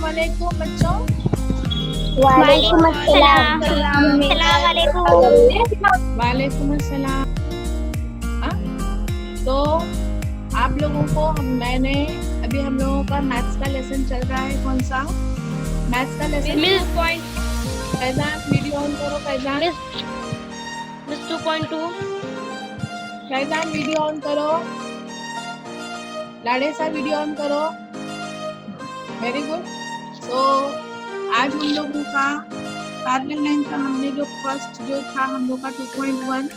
वालेकुम बच्चों। वालेकुम अस्सलाम। वालेकुम अस्सलाम। तो आप लोगों को मैंने अभी हम लोगों का मैथ्स का लेसन चल रहा है। कौन सा मैथ्स का लेसन? फैजान वीडियो ऑन करो। फैजान 2.2। फैजान वीडियो ऑन करो। लाड़े सा वीडियो ऑन करो। Very good. तो आज हम लोगों का पैरेलल लाइन का हमने जो फर्स्ट जो था हम लोग का 2.1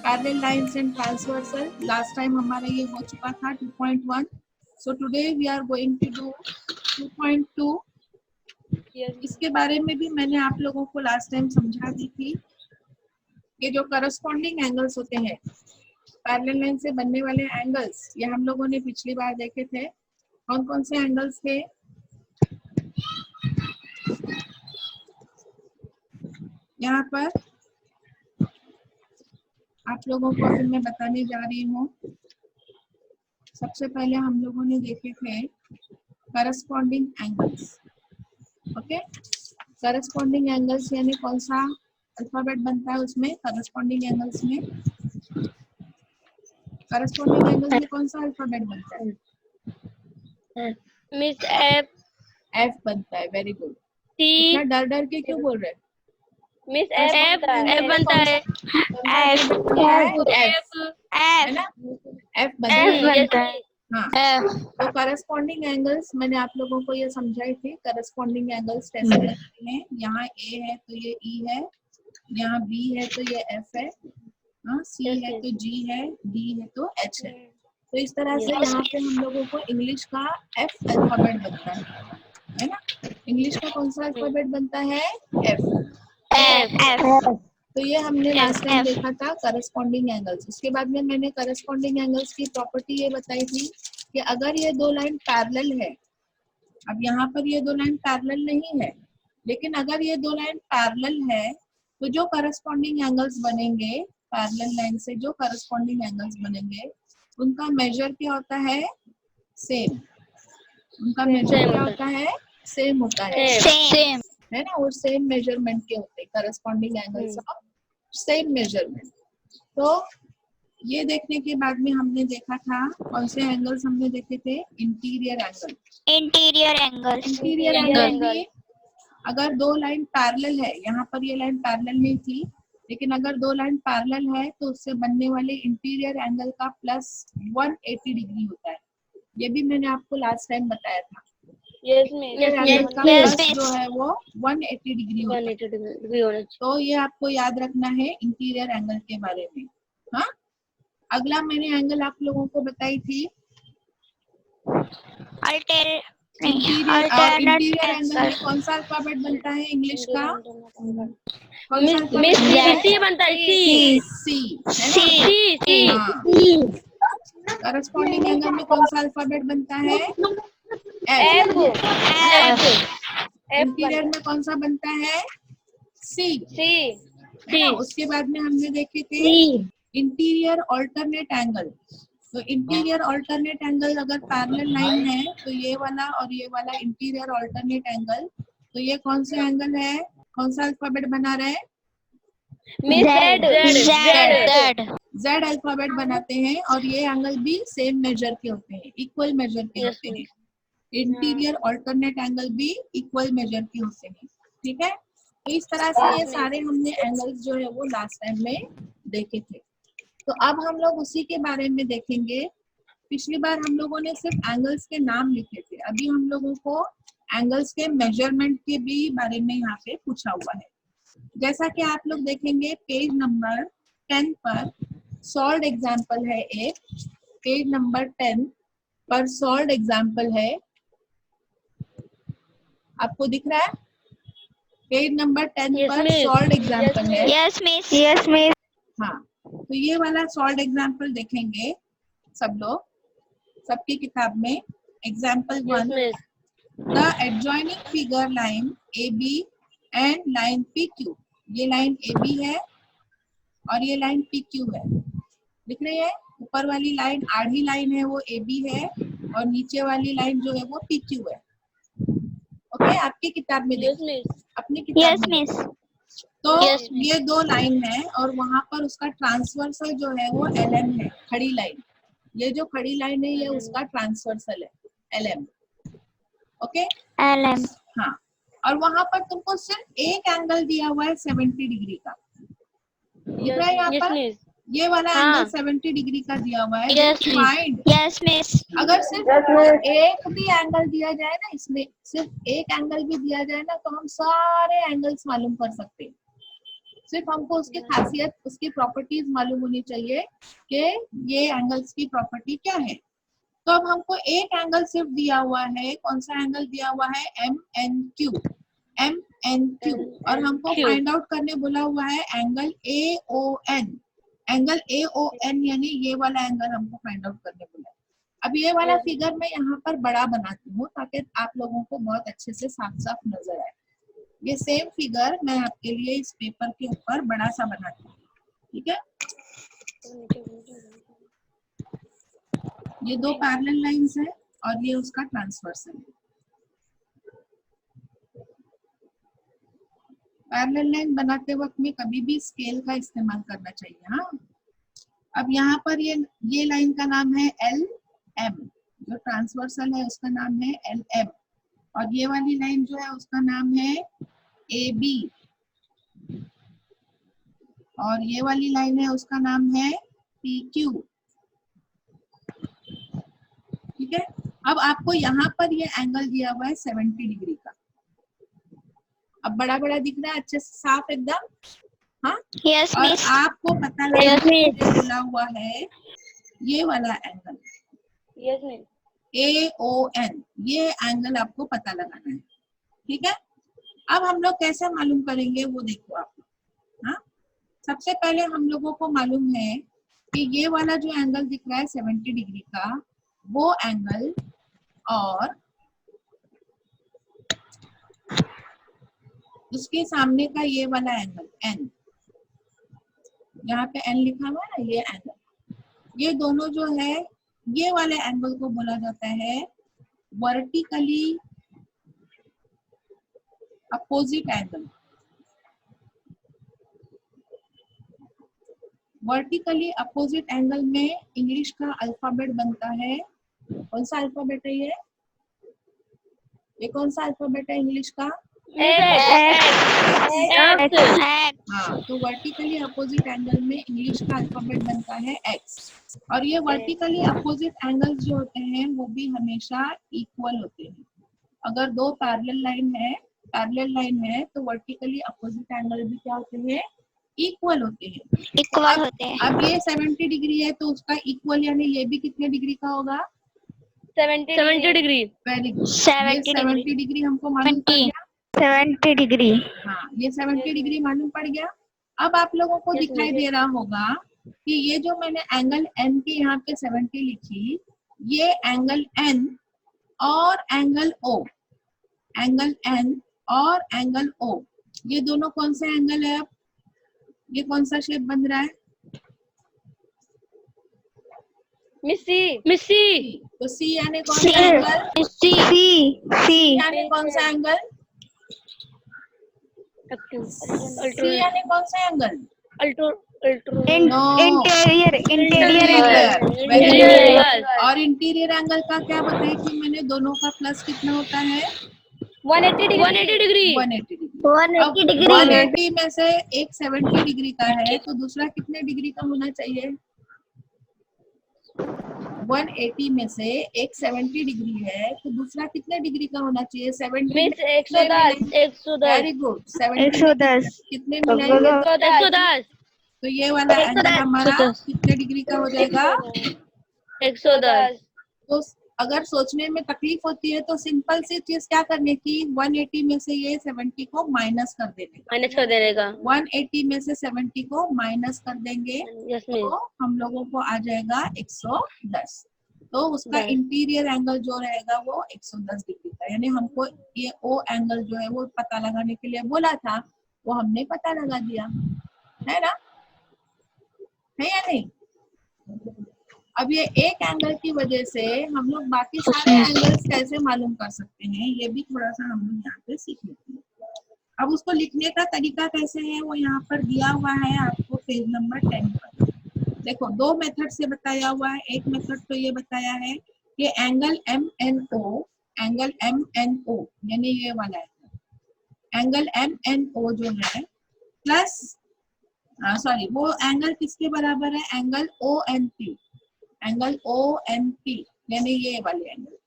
parallel lines and transversal, last time हमारा ये हो चुका था 2.1। So today we are going to do 2.2। इसके बारे में भी मैंने आप लोगों को लास्ट टाइम समझा दी थी। ये जो करस्पॉन्डिंग एंगल्स होते हैं पैरेलल लाइन से बनने वाले एंगल्स, ये हम लोगों ने पिछली बार देखे थे। कौन कौन से एंगल्स थे? यहाँ पर आप लोगों को अभी मैं बताने जा रही हूँ। सबसे पहले हम लोगों ने देखे थे corresponding angles. Okay, corresponding angles यानी कौन सा अल्फाबेट बनता है उसमें? करस्पॉन्डिंग एंगल्स में कौन सा अल्फाबेट बनता है? मिस एफ बनता है। Very good. टी। इतना डर डर के क्यों बोल रहे? मिस एफ बनता है। एफ है ना? एफ बनता है। हाँ, तो करस्पॉन्डिंग एंगल्स मैंने आप लोगों को ये समझाई थी। करस्पॉन्डिंग एंगल्स कैसे बनते हैं? यहाँ ए है तो ये ई है, यहाँ बी है तो ये एफ है, सी है तो जी है, डी है तो एच है। तो इस तरह से यहाँ पे हम लोगों को इंग्लिश का एफ अल्फाबेट बनता है ना? इंग्लिश का कौन सा अल्फाबेट बनता है? एफ। तो ये हमने लास्ट टाइम देखा था करस्पॉन्डिंग एंगल्स। उसके बाद में मैंने करस्पॉन्डिंग एंगल्स की प्रॉपर्टी ये बताई थी कि अगर ये दो लाइन पैरेलल है, अब यहाँ पर ये दो लाइन पैरेलल नहीं है, लेकिन अगर ये दो लाइन पैरेलल है तो जो करस्पॉन्डिंग एंगल्स बनेंगे पैरेलल लाइन से, जो करस्पॉन्डिंग एंगल्स बनेंगे उनका मेजर क्या होता है? सेम। उनका मेजर क्या होता है? सेम होता है ना? वो सेम मेजरमेंट के होते हैं corresponding angles of same measurement. तो ये देखने के बाद में हमने देखा था कौन से एंगल्स हमने देखे थे? इंटीरियर एंगल भी अगर दो लाइन पैरेलल है, यहाँ पर ये लाइन पैरेलल नहीं थी, लेकिन अगर दो लाइन पैरेलल है तो उससे बनने वाले इंटीरियर एंगल का प्लस 180 डिग्री होता है। ये भी मैंने आपको लास्ट टाइम बताया था। एंगल का प्लस जो है वो 180 डिग्री होता है। तो ये आपको याद रखना है इंटीरियर एंगल के बारे में। हाँ, अगला मैंने एंगल आप लोगों को बताई थी इंटीरियर एंगल में कौन सा अल्फाबेट बनता है इंग्लिश का? कौन सा अल्फाबेट बनता है? सी। करस्पॉन्डिंग एंगल में कौन सा अल्फाबेट बनता है? एफ। इंटीरियर में कौन सा बनता है? सी। है ना? उसके बाद में हमने देखे थे इंटीरियर ऑल्टरनेट एंगल। तो इंटीरियर ऑल्टरनेट एंगल अगर पैरेलल लाइन है तो ये वाला और ये वाला इंटीरियर ऑल्टरनेट एंगल, तो ये कौन सा एंगल है? कौन सा अल्फाबेट बना रहे हैं? जेड अल्फाबेट बनाते हैं और ये एंगल भी सेम मेजर के होते हैं, इक्वल मेजर के होते हैं। इंटीरियर ऑल्टरनेट एंगल भी इक्वल मेजर के होते हैं। ठीक है, तो इस तरह से ये सारे हमने एंगल्स जो है वो लास्ट टाइम में देखे थे। तो अब हम लोग उसी के बारे में देखेंगे। पिछली बार हम लोगों ने सिर्फ एंगल्स के नाम लिखे थे, अभी हम लोगों को एंगल्स के मेजरमेंट के भी बारे में यहाँ पे पूछा हुआ है। जैसा कि आप लोग देखेंगे पेज नंबर 10 पर सॉल्व्ड एग्जाम्पल है एक। पेज नंबर 10 पर सॉल्व्ड एग्जाम्पल है, आपको दिख रहा है? पेज नंबर 10 पर सॉल्व्ड एग्जाम्पल है। Yes miss. हाँ, तो ये वाला सॉल्व्ड एग्जाम्पल देखेंगे सब लोग, सबकी किताब में। Example 1, the adjoining figure line AB and line PQ। ये लाइन AB है और ये लाइन PQ है। दिख रही है? ऊपर वाली लाइन आधी लाइन है वो AB है और नीचे वाली लाइन जो है वो PQ है। ओके, आपकी किताब में यस देखो, मिस। अपनी किताब यस में मिस। देखो। तो Yes, miss. ये दो लाइन है और वहां पर उसका ट्रांसवर्सल जो है वो LM है, खड़ी लाइन। ये जो खड़ी लाइन है ये उसका ट्रांसवर्सल है, LM। Okay, LM. हाँ। और वहां पर तुमको सिर्फ एक एंगल दिया हुआ है 70 डिग्री का, दिख रहा है यहाँ Yes, पर? miss. ये वाला हाँ। एंगल 70 डिग्री का दिया हुआ है। Yes, miss. Find, Yes, miss. अगर सिर्फ एक भी एंगल दिया जाए ना, इसमें सिर्फ एक एंगल भी दिया जाए ना, तो हम सारे एंगल्स मालूम कर सकते हैं। सिर्फ हमको उसकी खासियत, उसकी प्रॉपर्टीज मालूम होनी चाहिए कि ये एंगल्स की प्रॉपर्टी क्या है। तो अब हमको एक एंगल सिर्फ दिया हुआ है, कौन सा एंगल दिया हुआ है? MNQ, MNQ। और हमको फाइंड आउट करने बोला हुआ है एंगल AON, एंगल AON यानी ये वाला एंगल हमको फाइंड आउट करने बोला है। अब ये वाला फिगर मैं यहाँ पर बड़ा बनाती हूँ ताकि आप लोगों को बहुत अच्छे से साफ साफ नजर आए। ये सेम फिगर मैं आपके लिए इस पेपर के ऊपर बड़ा सा बनाती हूँ, ठीक है? ये दो पैरेलल लाइंस है और ये उसका ट्रांसवर्सल है। पैरेलल लाइन बनाते वक्त में कभी भी स्केल का इस्तेमाल करना चाहिए, हाँ। अब यहाँ पर ये लाइन का नाम है LM, जो ट्रांसवर्सल है उसका नाम है LM, और ये वाली लाइन जो है उसका नाम है AB, और ये वाली लाइन है उसका नाम है PQ, ठीक है? अब आपको यहाँ पर ये एंगल दिया हुआ है 70 डिग्री का। अब बड़ा बड़ा दिख रहा है, अच्छे से साफ एकदम, हाँ? Yes, और miss. आपको पता लगा Yes, miss. बोला हुआ है ये वाला एंगल Yes, miss. AON, ये एंगल आपको पता लगाना है, ठीक है? अब हम लोग कैसे मालूम करेंगे वो देखो आप, हाँ? सबसे पहले हम लोगों को मालूम है कि ये वाला जो एंगल दिख रहा है 70 डिग्री का, वो एंगल और उसके सामने का ये वाला एंगल N, यहाँ पे N लिखा हुआ है ना, ये एंगल, ये दोनों जो है ये वाले एंगल को बोला जाता है vertically opposite angle. Vertically opposite angle में इंग्लिश का अल्फाबेट बनता है, कौन सा अल्फाबेट है ये कौन सा अल्फाबेट है इंग्लिश का? हाँ, तो वर्टिकली अपोजिट एंगल में इंग्लिश का अल्फाबेट बनता है X, और ये वर्टिकली अपोजिट एंगल्स जो होते हैं वो भी हमेशा इक्वल होते हैं। अगर दो पैरेलल लाइन है तो वर्टिकली अपोजिट एंगल भी क्या होते हैं? इक्वल होते हैं। इक्वल होते हैं। अब ये 70 डिग्री है तो उसका इक्वल यानी ये भी कितने डिग्री का होगा? 70 डिग्री। वेरी गुड, 70 डिग्री हमको मालूम पड़ गया। 70 डिग्री। हाँ, ये 70 डिग्री मालूम पड़ गया। अब आप लोगों को दिखाई दे रहा होगा कि ये जो मैंने एंगल N की यहाँ पे 70 लिखी, ये एंगल N और एंगल O, एंगल N और एंगल O, ये दोनों कौन से एंगल है? अब ये कौन सा शेप बन रहा है? मिस्सी। तो C यानी कौन सा एंगल? सी यानी कौन सा एंगल? C यानी कौन सा एंगल? इंटीरियर। और इंटीरियर एंगल का क्या बताई थी मैंने? दोनों का प्लस कितना होता है? 180 डिग्री। 180 डिग्री। 180 डिग्री। 180 में से एक 70 डिग्री का है तो दूसरा कितने डिग्री का होना चाहिए? 180 में से एक 70 डिग्री है तो दूसरा कितने डिग्री का होना चाहिए? 70। 110। वेरी गुड, 110 कितने मिलेंगे? 110। तो ये वाला एंगल हमारा कितने डिग्री का हो जाएगा? 110। तो अगर सोचने में तकलीफ होती है तो सिंपल सी चीज क्या करने की, 180 में से ये 70 को माइनस कर देने का। 180 में से 70 को माइनस कर देंगे तो हम लोगों को आ जाएगा 110। तो उसका इंटीरियर एंगल जो रहेगा वो 110 डिग्री का, यानी हमको ये O एंगल जो है वो पता लगाने के लिए बोला था, वो हमने पता लगा दिया, है ना? है या नहीं? अब ये एक एंगल की वजह से हम लोग बाकी सारे एंगल्स कैसे मालूम कर सकते हैं, ये भी थोड़ा सा हम लोग यहाँ पे सीख लेते हैं। अब उसको लिखने का तरीका कैसे है वो यहाँ पर दिया हुआ है आपको पेज नंबर 10 पर। देखो दो मेथड से बताया हुआ है। एक मेथड तो ये बताया है कि एंगल MNO, एंगल MNO यानी ये वाला एंगल MNO जो है प्लस सॉरी वो एंगल किसके बराबर है, एंगल ONP, एंगल ONP यानी ये वाले एंगल।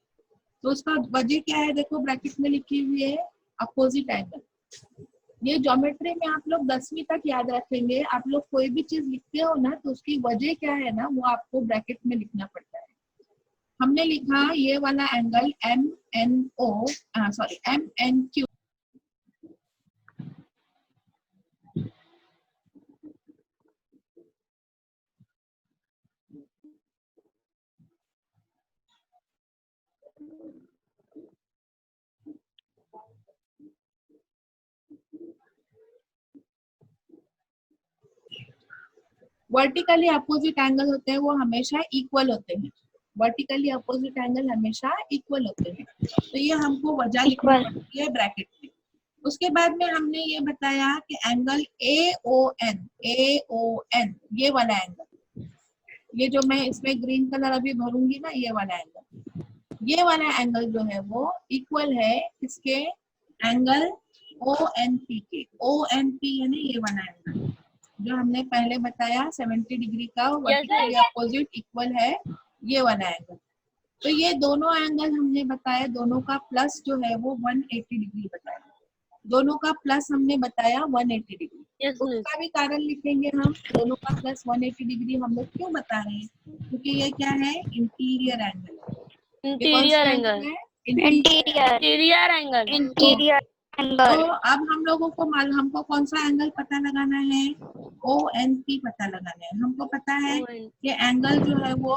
तो उसका वजह क्या है, देखो ब्रैकेट में लिखी हुई है अपोजिट एंगल। ये ज्योमेट्री में आप लोग 10वीं तक याद रखेंगे। आप लोग कोई भी चीज लिखते हो ना तो उसकी वजह क्या है ना वो आपको ब्रैकेट में लिखना पड़ता है। हमने लिखा ये वाला angle MNQ, vertically opposite angle होते हैं वो हमेशा इक्वल होते हैं। वर्टिकली अपोजिट एंगल हमेशा इक्वल होते हैं। तो ये हमको वजह लिखनी पड़ती है ब्रैकेट में। उसके बाद में हमने ये बताया कि एंगल AON ये वाला एंगल, ये जो मैं इसमें ग्रीन कलर अभी भरूंगी ना ये वाला एंगल जो है वो इक्वल है किसके, एंगल ONP के। ONP यानी ये वाला एंगल जो हमने पहले बताया 70 डिग्री का वर्टिकली अपोजिट इक्वल है ये वाला एंगल। तो ये दोनों एंगल हमने बताया, दोनों का प्लस जो है वो 180 डिग्री बताया, दोनों का प्लस हमने बताया 180 डिग्री। उसका भी कारण लिखेंगे हम, दोनों का प्लस 180 डिग्री हम लोग क्यों बता रहे हैं, क्योंकि ये क्या है, इंटीरियर एंगल है। Interior angle, interior angle. तो अब हम लोगों को हमको कौन सा एंगल पता लगाना है, ONP पता लगाना है। हमको पता है कि एंगल जो है वो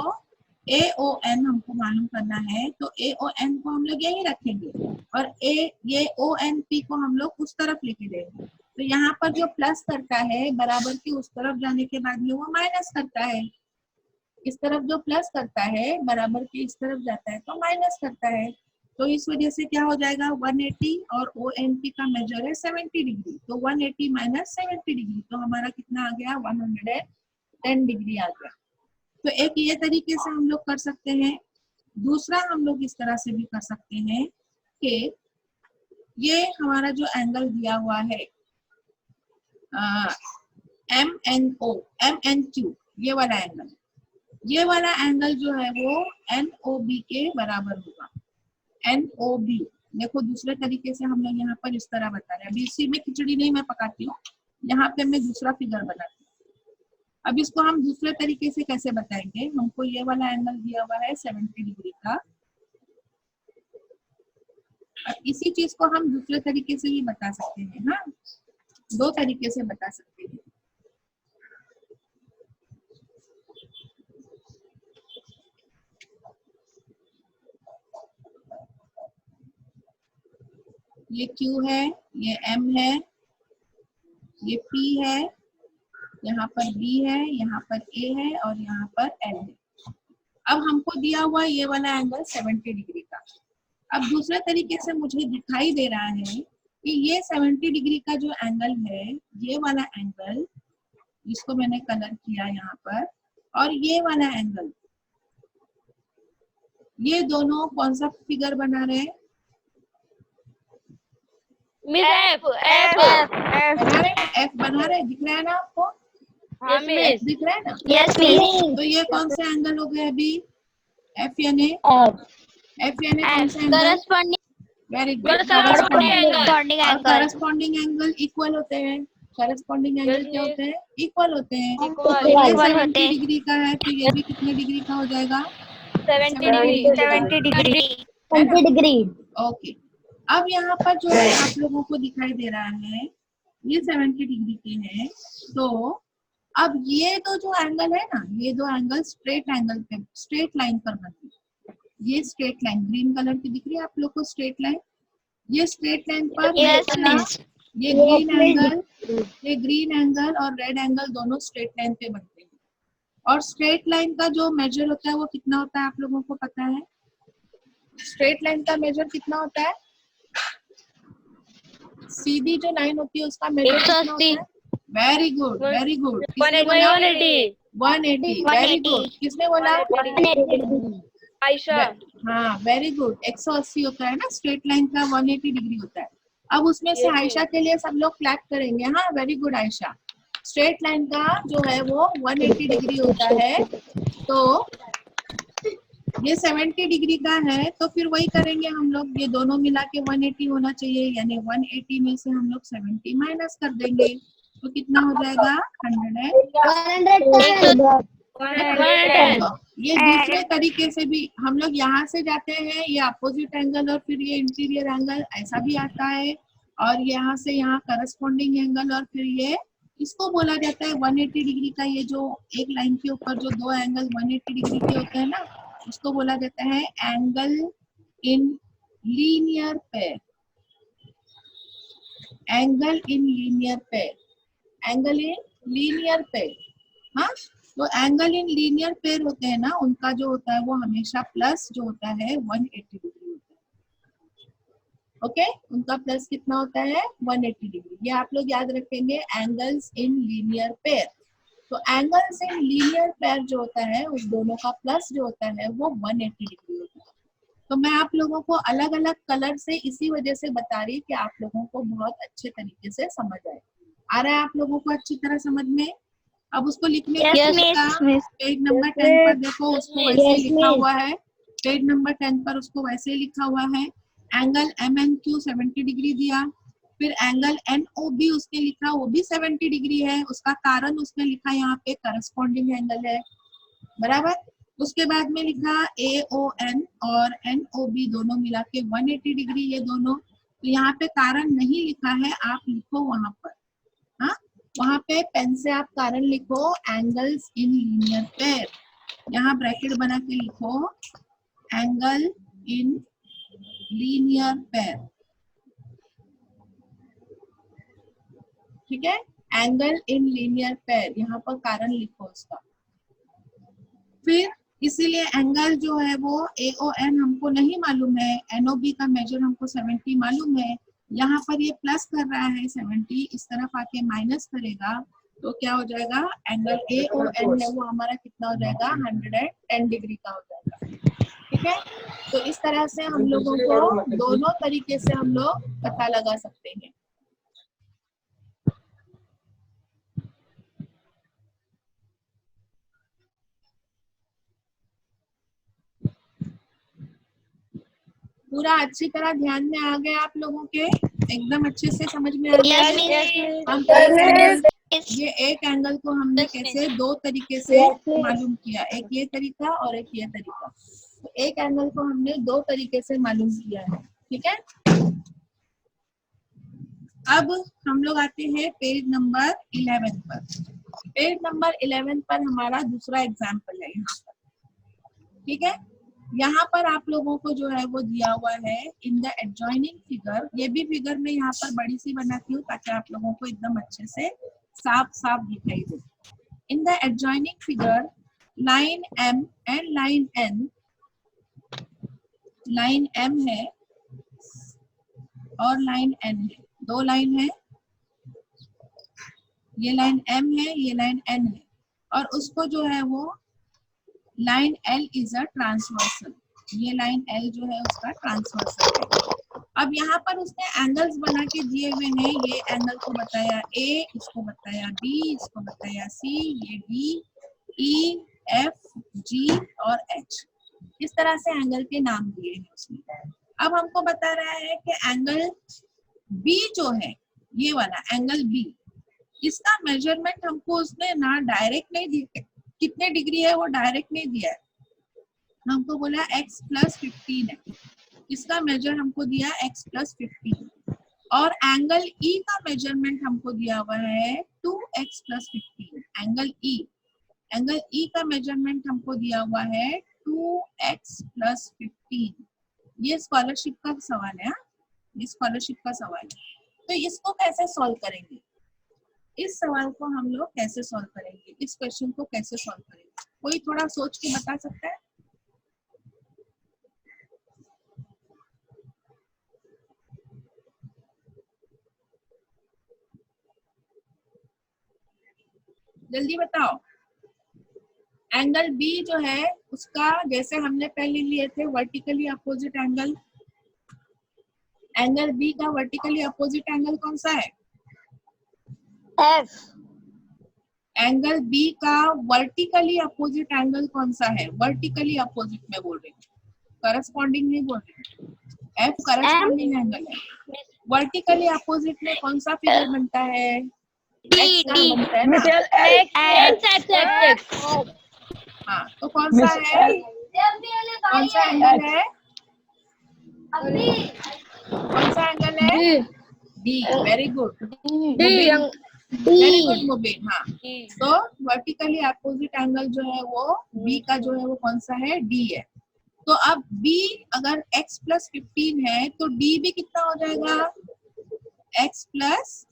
AON हमको मालूम करना है, तो AON को हम लोग यही रखेंगे और ये ONP को हम लोग उस तरफ लेके देंगे। तो यहाँ पर जो प्लस करता है बराबर की उस तरफ जाने के बाद में वो माइनस करता है, इस तरफ जो प्लस करता है बराबर के इस तरफ जाता है तो माइनस करता है। तो इस वजह से क्या हो जाएगा 180 और ONP का मेजर है 70 डिग्री, तो 180 माइनस 70 डिग्री तो हमारा कितना आ गया 110 डिग्री आ गया। तो एक ये तरीके से हम लोग कर सकते हैं। दूसरा हम लोग इस तरह से भी कर सकते हैं कि ये हमारा जो एंगल दिया हुआ है MNQ ये वाला एंगल जो है वो NOB के बराबर होगा। NOB देखो दूसरे तरीके से हम लोग यहाँ पर इस तरह बता रहे हैं। अभी इसी में खिचड़ी नहीं मैं पकाती हूँ, यहाँ पे मैं दूसरा फिगर बनाती हूँ। अब इसको हम दूसरे तरीके से कैसे बताएंगे, हमको ये वाला एंगल दिया हुआ है 70 डिग्री का। अब इसी चीज को हम दूसरे तरीके से भी बता सकते हैं, हाँ दो तरीके से बता सकते हैं। ये Q है, ये M है, ये P है, यहाँ पर B है, यहाँ पर A है और यहाँ पर L है। अब हमको दिया हुआ ये वाला एंगल 70 डिग्री का। अब दूसरे तरीके से मुझे दिखाई दे रहा है कि ये 70 डिग्री का जो एंगल है, ये वाला एंगल जिसको मैंने कलर किया यहाँ पर, और ये वाला एंगल, ये दोनों कौन सा फिगर बना रहे हैं, F बना रहे, दिख रहा है ना आपको, दिख रहा है ना, यस मिस। तो ये कौन सा एंगल हो गया अभी, F यानी कौन सा angle, very good, corresponding angle equal होते हैं। करस्पॉन्डिंग एंगल क्या होते हैं, इक्वल होते हैं। ये 70 डिग्री का है तो ये भी कितने डिग्री का हो जाएगा, 70 डिग्री। ओके। अब यहाँ पर जो आप लोगों को दिखाई दे रहा है ये 70 डिग्री के हैं। तो अब ये दो जो एंगल है ना, ये दो एंगल स्ट्रेट एंगल पे, स्ट्रेट लाइन पर बनते हैं। ये स्ट्रेट लाइन ग्रीन कलर की दिख रही है आप लोग को, स्ट्रेट लाइन, ये स्ट्रेट लाइन पर ये ग्रीन एंगल और रेड एंगल दोनों स्ट्रेट लाइन पे बनते हैं। और स्ट्रेट लाइन का जो मेजर होता है वो कितना होता है आप लोगों को पता है? स्ट्रेट लाइन का मेजर कितना होता है? सीधी जो लाइन होती है उसका मेजर कितना होता है? Very good, very good. किसने बोला? 180। Very good. किसने बोला? आयशा। हाँ, वेरी गुड। 180 होता है ना स्ट्रेट लाइन का, 180 डिग्री होता है। अब उसमें से आयशा के लिए सब लोग क्लैप करेंगे। हाँ, very good Ayesha. Straight line का जो है वो 180 डिग्री होता है, तो ये 70 डिग्री का है, तो फिर वही करेंगे हम लोग, ये दोनों मिला के 180 होना चाहिए, यानी 180 में से हम लोग 70 माइनस कर देंगे, तो कितना हो जाएगा? 110। ये दूसरे तरीके से भी हम लोग यहाँ से जाते हैं, ये अपोजिट एंगल और फिर ये इंटीरियर एंगल ऐसा भी आता है, और यहाँ से यहाँ करस्पॉन्डिंग एंगल, और फिर ये इसको बोला जाता है 180 डिग्री का। ये जो एक लाइन के ऊपर जो दो एंगल 180 डिग्री के होते हैं ना, उसको बोला जाता है angle in linear pair. Angle in linear pair, angle in linear pair. हाँ, तो एंगल इन लीनियर पेयर होते हैं ना, उनका जो होता है वो हमेशा प्लस जो होता है 180 डिग्री होता है। ओके, उनका प्लस कितना होता है? 180 डिग्री। ये आप लोग याद रखेंगे, एंगल्स इन लीनियर पेयर। तो एंगल्स इन लीनियर पेयर जो होता है उस दोनों का प्लस जो होता है वो 180 डिग्री होता है। तो मैं आप लोगों को अलग अलग कलर से इसी वजह से बता रही कि आप लोगों को बहुत अच्छे तरीके से समझ आए। आ रहा है आप लोगों को अच्छी तरह समझ में? अब उसको लिखने का तरीका, पेज नंबर 10 पर देखो, उसको वैसे ही लिखा हुआ है। पेज नंबर 10 पर उसको वैसे ही लिखा हुआ है। एंगल MNQ 70 डिग्री दिया, फिर एंगल NOB उसने लिखा, वो भी 70 डिग्री है। उसका कारण उसने लिखा यहाँ पे करस्पॉन्डिंग एंगल है, बराबर। उसके बाद में लिखा AON और NOB दोनों मिला के 180 डिग्री, ये दोनों। तो यहाँ पे कारण नहीं लिखा है, आप लिखो वहां पर। हाँ, वहां पे पेन से आप कारण लिखो, एंगल्स इन लीनियर पेयर। यहाँ ब्रैकेट बना के लिखो एंगल इन लीनियर पेयर, ठीक है? एंगल इन लीनियर पेयर, यहाँ पर कारण लिखो उसका। फिर इसीलिए एंगल जो है वो AON हमको नहीं मालूम है, NOB का मेजर हमको 70 मालूम है। यहाँ पर ये प्लस कर रहा है 70, इस तरफ आके माइनस करेगा, तो क्या हो जाएगा? एंगल AON है वो हमारा कितना हो जाएगा? 110 डिग्री का हो जाएगा, ठीक है? तो इस तरह से हम लोगों को दोनों तरीके से हम लोग पता लगा सकते हैं। पूरा अच्छी तरह ध्यान में आ गया आप लोगों के? एकदम अच्छे से समझ में आ गया? हम ये एक एंगल को हमने कैसे दो तरीके से मालूम किया, एक ये तरीका और एक ये तरीका। तो एक एंगल को हमने दो तरीके से मालूम किया है, ठीक है? अब हम लोग आते हैं पेज नंबर 11 पर। पेज नंबर 11 पर हमारा दूसरा एग्जाम्पल है यहाँ पर, ठीक है? यहाँ पर आप लोगों को जो है वो दिया हुआ है इन द एडजॉइनिंग फिगर। ये भी फिगर में यहाँ पर बड़ी सी बनाती हूँ ताकि आप लोगों को एकदम अच्छे से साफ साफ दिखाई दे। In the adjoining figure, line M and line N, line M है और लाइन N है, दो लाइन है। ये लाइन M है, ये लाइन N है, और उसको जो है वो line L is a transversal. ये लाइन L जो है उसका ट्रांसवर्सल है। अब यहाँ पर उसने एंगल्स बना के दिए हुए हैं। ये एंगल को बताया A, इसको बताया B, इसको बताया C, ये D, E, F, G और H। इस तरह से एंगल के नाम दिए हैं उसने। अब हमको बता रहा है कि एंगल B जो है, ये वाला एंगल B, इसका मेजरमेंट हमको उसने ना डायरेक्ट नहीं दिया, कितने डिग्री है वो डायरेक्ट नहीं दिया है, हमको बोला x + 15 है। इसका मेजर हमको दिया x + 15, और एंगल E का मेजरमेंट हमको दिया हुआ है 2x + 15। एंगल E का मेजरमेंट हमको दिया हुआ है 2x + 15। ये स्कॉलरशिप का सवाल है, ये स्कॉलरशिप का सवाल है। तो इसको कैसे सॉल्व करेंगे? इस सवाल को हम लोग कैसे सॉल्व करेंगे? इस क्वेश्चन को कैसे सॉल्व करेंगे? कोई थोड़ा सोच के बता सकता है? जल्दी बताओ। एंगल बी जो है उसका जैसे हमने पहले लिए थे vertically opposite angle, angle B का वर्टिकली अपोजिट एंगल कौन सा है? F. एंगल बी का वर्टिकली अपोजिट एंगल कौन सा है? वर्टिकली अपोजिट में बोल रही हूँ, करस्पॉन्डिंग नहीं बोल रही हूँ। एफ करस्पॉन्डिंग एंगल है। वर्टिकली अपोजिट में कौन सा फिगर बनता है? एक्स बनता है ना? हाँ, तो कौन सा है? कौन सा एंगल है? कौन सा एंगल है? D. Very good, very good Mubeen. हाँ, तो वर्टिकली अपोजिट एंगल जो है वो बी का जो है वो कौन सा है? डी है। तो अब बी अगर x प्लस 15 है तो डी भी कितना हो जाएगा? x प्लस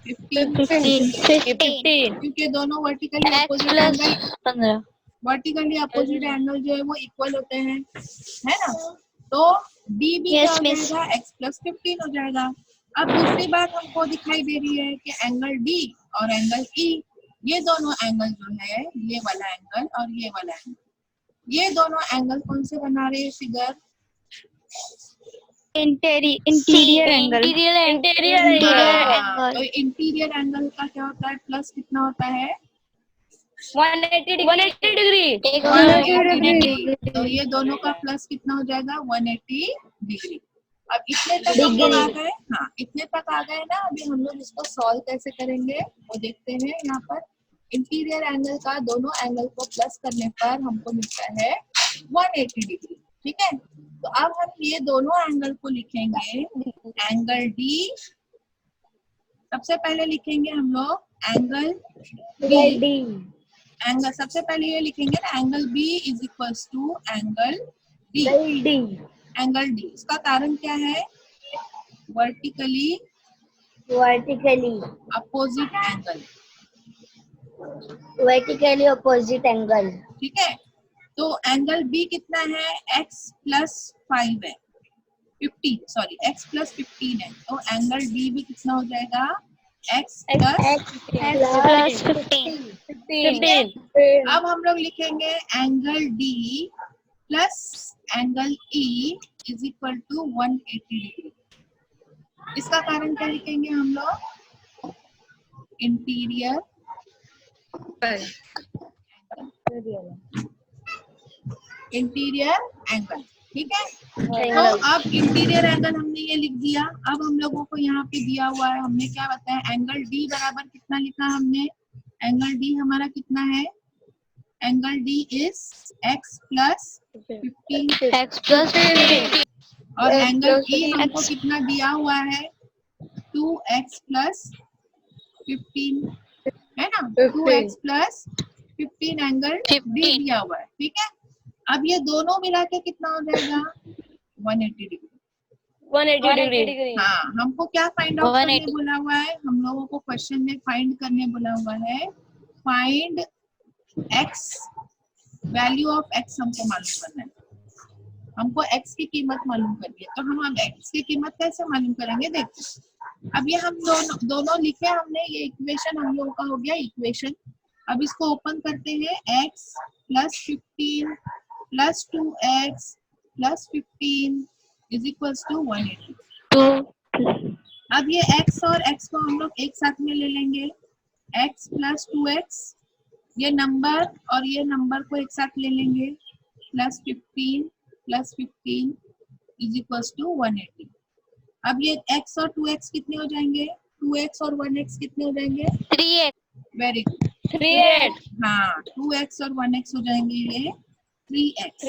15, क्योंकि दोनों vertically opposite angle, vertically opposite angle जो है वो इक्वल होते हैं, है ना? तो डी भी क्या हो जाएगा? x प्लस 15 हो जाएगा। अब दूसरी बात हमको दिखाई दे रही है कि एंगल डी और एंगल ई, ये दोनों एंगल जो है, ये वाला एंगल और ये वाला एंगल, ये दोनों एंगल कौन से बना रहे हैं फिगर? Interior angle. तो इंटीरियर एंगल का क्या होता है? प्लस कितना होता है? 180 डिग्री। 180 डिग्री। तो ये दोनों का प्लस कितना हो जाएगा? 180 डिग्री। अब इतने तक हम लोग आ गए। हाँ, इतने तक आ गए ना। अभी हम लोग इसको सॉल्व कैसे करेंगे वो देखते हैं। यहाँ पर इंटीरियर एंगल का दोनों एंगल को प्लस करने पर हमको मिलता है 180 डिग्री, ठीक है? तो अब हम ये दोनों एंगल को लिखेंगे एंगल डी। सबसे पहले लिखेंगे हम लोग एंगल बी। एंगल सबसे पहले ये लिखेंगे ना, angle B is equals to angle D. Angle D, इसका कारण क्या है? वर्टिकली अपोजिट एंगल, ठीक है? तो एंगल बी कितना है? x प्लस 5 है, 15, सॉरी x प्लस 15 है। तो एंगल डी भी कितना हो जाएगा? x plus 15। अब हम लोग लिखेंगे angle D plus angle E is equal to 180 degree. इसका कारण क्या लिखेंगे हम लोग? इंटीरियर एंगल, ठीक है? तो अब इंटीरियर एंगल हमने ये लिख दिया। अब हम लोगों को यहाँ पे दिया हुआ है, हमने क्या बताया? एंगल डी बराबर कितना लिखा हमने? एंगल डी हमारा कितना है? Angle D is x plus 15 और एंगल ई हमको कितना दिया हुआ है? 2x प्लस 15, है ना? 2x प्लस 15 एंगल डी दिया हुआ है, ठीक है? अब ये दोनों मिला के कितना हो जाएगा? 180 डिग्री। हाँ, हमको क्या फाइंड आउट करने बोला हुआ है? हम लोगों को क्वेश्चन में फाइंड करने बोला हुआ है। Find x, value of x हमको मालूम करना है। हमको x की कीमत मालूम करनी है। तो हम अब x की कीमत कैसे मालूम करेंगे? देखो, अब ये हम दोनों लिखे हमने, ये इक्वेशन हम लोगों का हो गया इक्वेशन। अब इसको ओपन करते हैं। x plus 15 plus 2x plus 15 is equals to 180। अब ये x और x को हम लोग एक साथ में ले लेंगे। x प्लस 2x, ये नंबर और ये नंबर को एक साथ ले लेंगे, प्लस 15 इज इक्वल्स टू 180। अब ये x और 2x कितने हो जाएंगे? 2x और 1x कितने हो जाएंगे? 3x। Very good, 3x। हाँ, 2x और 1x हो जाएंगे ये 3x।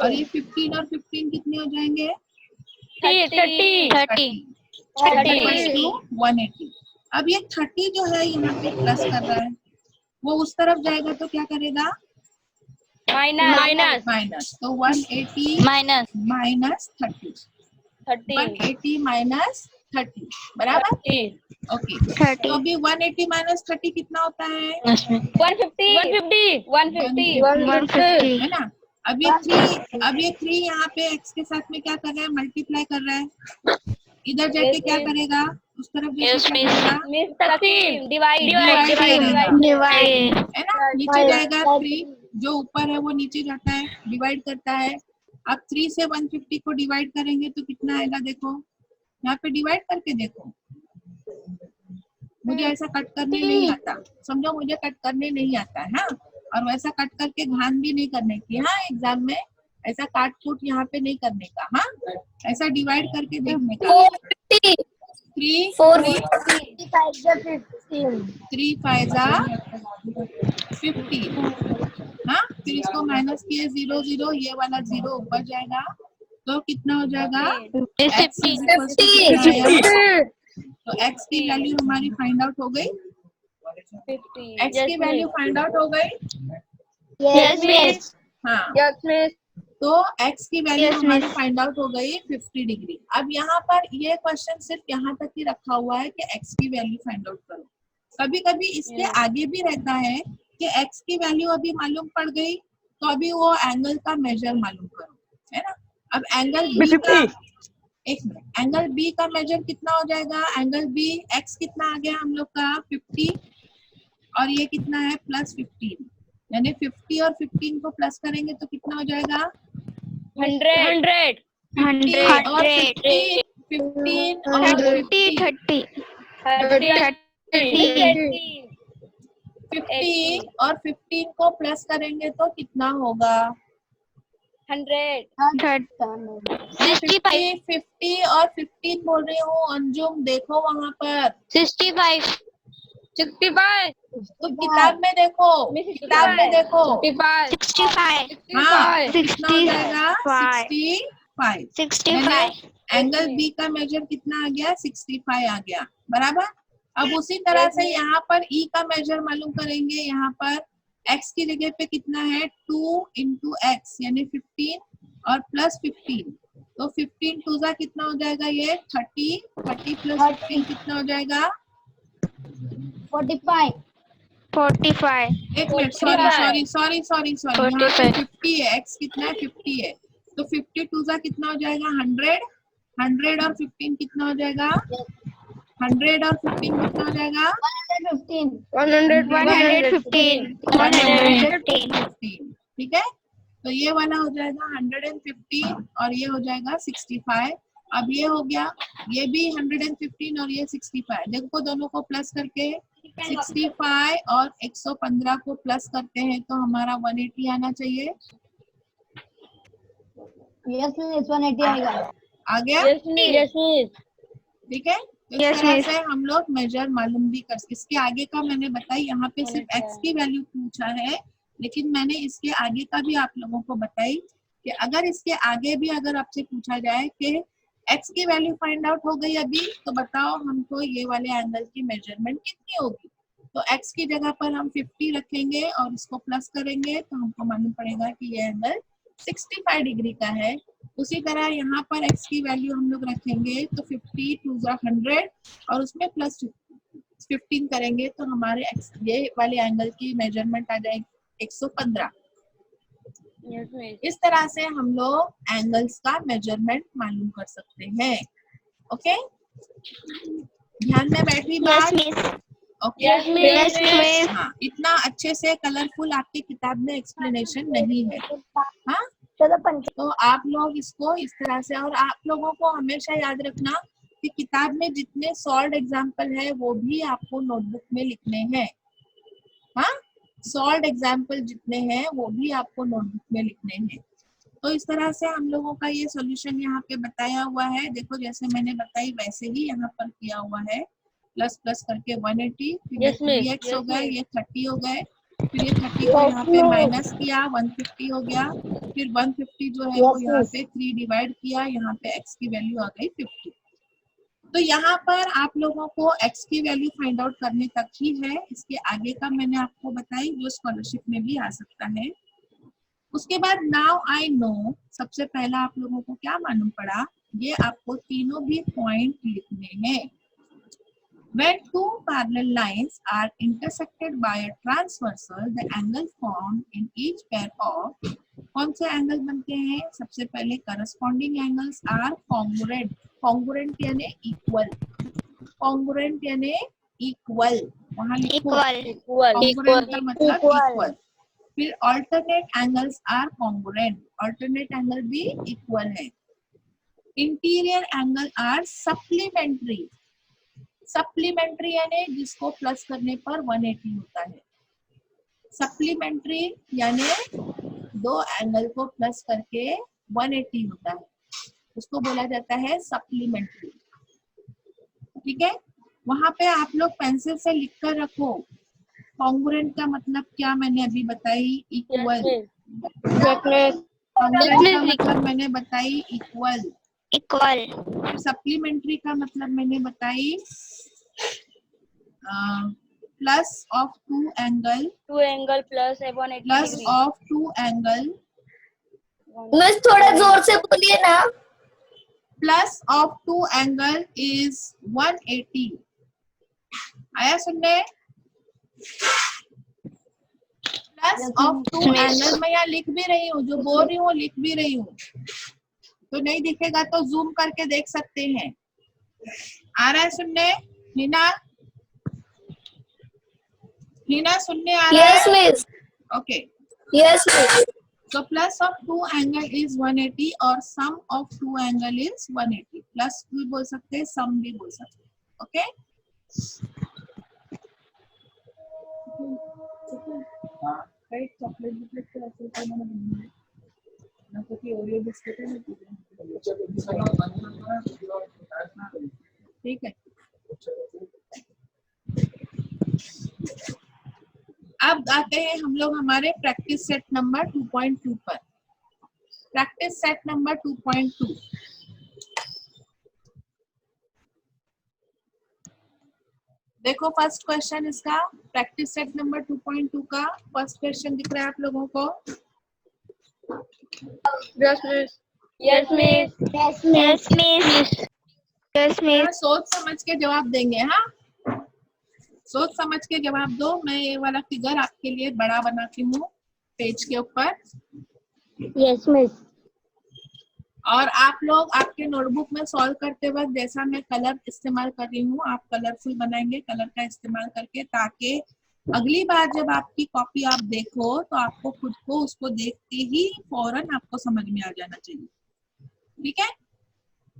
और ये 15 और 15 कितने हो जाएंगे? 30 180। अब ये 30 जो है यहाँ पे प्लस कर रहा है, वो उस तरफ जाएगा तो क्या करेगा? माइनस। तो 180 माइनस 30, 180 माइनस 30 बराबर। ओके, तो अभी 180 माइनस 30 कितना होता है? 150 है ना। अब ये 3 यहाँ पे x के साथ में क्या कर रहा है? मल्टीप्लाई कर रहा है। इधर जाके क्या करेगा? उस तरफ जाके क्या करेगा? डिवाइड करेगा, डिवाइड है ना। नीचे जाएगा 3, जो ऊपर है वो नीचे जाता है, डिवाइड करता है। अब 3 से 150 को डिवाइड करेंगे तो कितना आएगा? देखो यहाँ पे डिवाइड करके देखो। मुझे ऐसा कट करने नहीं आता, समझो, मुझे कट करने नहीं आता है। हाँ, और वैसा कट करके घान भी नहीं करने की। हाँ, एग्जाम में ऐसा काट कूट यहाँ पे नहीं करने का। हाँ, ऐसा डिवाइड करके देखने का। 3 5 15। हाँ, फिर इसको माइनस किए 0 0, ये वाला 0 ऊपर जाएगा तो कितना हो जाएगा? x इज इक्वल टू कितना आया? तो x की वैल्यू हमारी फाइंड आउट हो गई। x की वैल्यू फाइंड आउट हो गई। हाँ, तो x की वैल्यू हमारी फाइंड आउट हो गई 50 डिग्री। अब यहाँ पर ये क्वेश्चन सिर्फ यहाँ तक ही रखा हुआ है कि x की वैल्यू फाइंड आउट करो। कभी कभी इसके आगे भी रहता है कि x की वैल्यू अभी मालूम पड़ गई तो अभी वो एंगल का मेजर मालूम करो, है ना। अब एंगल बी का, एक मिनट, एंगल बी का मेजर कितना हो जाएगा? एंगल बी x कितना आ गया हम लोग का? 50, और ये कितना है? प्लस 15, यानी 50 और 15 को प्लस करेंगे तो कितना हो जाएगा? 100 50 और 15, 15 और 50, 50 और 15 को प्लस करेंगे तो कितना होगा? 50 और 15 बोल रही हूँ अंजुम, देखो वहां पर 65 तो किताब में देखो, किताब में देखो। 65 हाँ, कितना हो जाएगा? 65। एंगल बी का मेजर कितना आ गया? 65 आ गया, बराबर। अब उसी तरह से यहाँ पर ई का मेजर मालूम करेंगे। यहाँ पर x की जगह पे कितना है? 2 इंटू एक्स, यानी 15 और प्लस 15, तो 15 टू जा कितना हो जाएगा? ये 30, 30 प्लस 15 कितना हो जाएगा? 45 एक मिनट, सॉरी, यहाँ पे 50 है, x कितना है? 50 है, तो 50 टू जा कितना हो जाएगा? 100, 100 और 15 कितना हो जाएगा? 100 और 15 कितना हो जाएगा? 115। ठीक है, तो ये वाला हो जाएगा 115 और ये हो जाएगा 65। अब ये हो गया, ये भी 115 और ये 65। देखो दोनों को प्लस करके 65 और 115 को प्लस करते हैं तो हमारा 180 आना चाहिए। आ गया? ठीक है, तो इस तरह से हम लोग मेजर मालूम भी कर सकते। इसके आगे का मैंने बताई, यहाँ पे सिर्फ x की वैल्यू पूछा है, लेकिन मैंने इसके आगे का भी आप लोगों को बताई कि अगर इसके आगे भी अगर आपसे पूछा जाए कि x की वैल्यू फाइंड आउट हो गई अभी, तो बताओ हमको ये वाले एंगल की मेजरमेंट कितनी होगी। तो x की जगह पर हम 50 रखेंगे और इसको प्लस करेंगे तो हमको मालूम पड़ेगा कि ये एंगल 65 डिग्री का है। उसी तरह यहाँ पर x की वैल्यू हम लोग रखेंगे तो 50 टू 100 और उसमें प्लस 15 करेंगे तो हमारे x ये वाले एंगल की मेजरमेंट आ जाएगी 115। इस तरह से हम लोग एंगल्स का मेजरमेंट मालूम कर सकते हैं। ओके, ध्यान में बैठी बात? ओके, हाँ, इतना अच्छे से कलरफुल आपकी किताब में एक्सप्लेनेशन नहीं है। हाँ, तो आप लोग इसको इस तरह से, और आप लोगों को हमेशा याद रखना कि किताब में जितने सॉल्व एग्जाम्पल है वो भी आपको नोटबुक में लिखने हैं। हाँ, सॉल्व एग्जाम्पल जितने हैं वो भी आपको नोटबुक में लिखने हैं। तो इस तरह से हम लोगों का ये सॉल्यूशन यहाँ पे बताया हुआ है। देखो जैसे मैंने बताई वैसे ही यहाँ पर किया हुआ है, प्लस प्लस करके 180, फिर 3x हो गए, ये 30 हो गए, फिर ये 30 को यहाँ पे माइनस किया, 150 हो गया, फिर 150 जो है वो यहाँ पे 3 डिवाइड किया, यहाँ पे x की वैल्यू आ गई 50। तो यहाँ पर आप लोगों को x की वैल्यू फाइंड आउट करने तक ही है। इसके आगे का मैंने आपको बताई जो स्कॉलरशिप में भी आ सकता है। उसके बाद नाउ आई नो, सबसे पहला आप लोगों को क्या मालूम पड़ा ये आपको तीनों भी पॉइंट लिखने हैं। When two parallel lines are intersected by a transversal, the angle formed in each pair of कौन से एंगल बनते हैं? सबसे पहले corresponding angles are congruent. Congruent यानी इक्वल, कॉन्ग्रुएंट यानी इक्वल, वहां लिखो कॉन्ग्रुएंट का मतलब इक्वल। फिर alternate angles are congruent, alternate angle भी इक्वल है। Interior angle are supplementary, supplementary यानी जिसको प्लस करने पर 180 होता है। सप्लीमेंट्री यानी दो एंगल को प्लस करके 180 होता है, उसको बोला जाता है सप्लीमेंट्री। ठीक है, वहां पे आप लोग पेंसिल से लिख कर रखो कॉन्ग्रुएंट का मतलब क्या मैंने अभी बताई, इक्वल। कॉन्ग्रुएंट का मतलब मैंने बताई इक्वल। फिर सप्लीमेंट्री का मतलब मैंने बताई plus of two angle plus of two angle. Miss थोड़ा जोर से बोलिए ना। Plus of two angle is 180। आया सुनने? प्लस ऑफ टू एंगल मैं यहाँ लिख भी रही हूँ, जो बोल रही हूँ लिख भी रही हूँ, तो नहीं दिखेगा तो जूम करके देख सकते हैं। आ रहा है सुनने? हीना, हीना सुनने आ रहा यस है? Miss. Okay, yes miss. so plus of two angle is 180 और sum of two angle is 180। Plus भी बोल सकते हैं, सम भी बोल सकते हैं। ओके, चॉकलेट ओरियो बिस्किट है, ठीक है। अब आते हैं हम लोग हमारे प्रैक्टिस सेट नंबर 2.2 पर। प्रैक्टिस सेट नंबर 2.2, देखो फर्स्ट क्वेश्चन इसका, प्रैक्टिस सेट नंबर 2.2 का फर्स्ट क्वेश्चन दिख रहा है आप लोगों को? सोच समझ के जवाब देंगे। हाँ, सोच समझ के जवाब दो। मैं ये वाला फिगर आपके लिए बड़ा बनाती हूँ पेज के ऊपर। Yes miss. और आप लोग आपके नोटबुक में सॉल्व करते वक्त जैसा मैं कलर इस्तेमाल कर रही हूँ, आप कलरफुल बनाएंगे कलर का इस्तेमाल करके, ताकि अगली बार जब आपकी कॉपी आप देखो तो आपको खुद को उसको देखते ही फौरन आपको समझ में आ जाना चाहिए। ठीक है,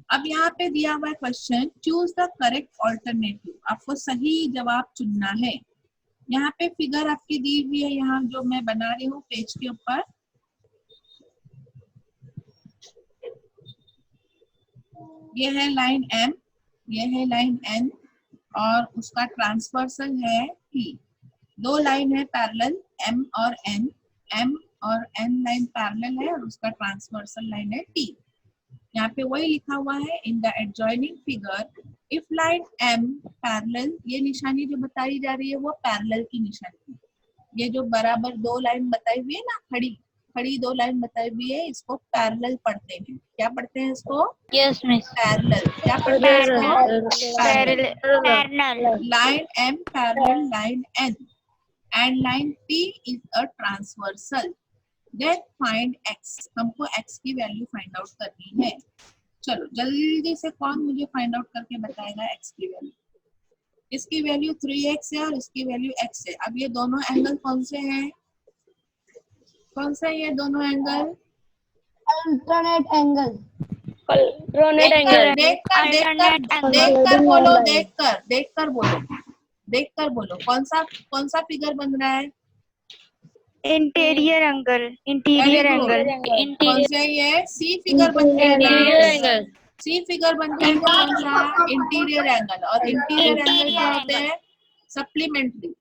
अब यहाँ पे दिया हुआ है question, choose the correct alternative. आपको सही जवाब चुनना है। यहाँ पे फिगर आपकी दी हुई है, यहाँ जो मैं बना रही हूँ पेज के ऊपर। ये है लाइन M, ये है लाइन N और उसका ट्रांसवर्सल है T। दो लाइन है पैरेलल M और N, M और N लाइन पैरेलल है और उसका ट्रांसवर्सल लाइन है T। यहाँ पे वही लिखा हुआ है, इन the adjoining figure if line M parallel, ये निशानी जो बताई जा रही है वो पैरेलल की निशानी है। ये जो बराबर दो लाइन बताई हुई है ना, खड़ी खड़ी दो लाइन बताई हुई है, इसको पैरेलल पढ़ते हैं। क्या पढ़ते हैं इसको? Yes miss. पैरेलल। क्या पढ़ते हैं इसको? Parallel. Line M parallel line N and line P is a transversal. Then find x. हमको x की वैल्यू फाइंड आउट करनी है। चलो जल्दी से कौन मुझे फाइंड आउट करके बताएगा x की वैल्यू? इसकी वैल्यू 3x है और इसकी वैल्यू x है। अब ये दोनों एंगल कौन से हैं? कौन से ये दोनों एंगल? Alternate angle. देखकर बोलो, देखकर बोलो, देखकर बोलो। कौन सा फिगर बन रहा है? Interior angle. कौन से? ये सी फिगर बनते हैं ना, सी फिगर बनते हैं कौन सा? Interior angle. और इंटीरियर एंगल क्या होते हैं? Supplementary.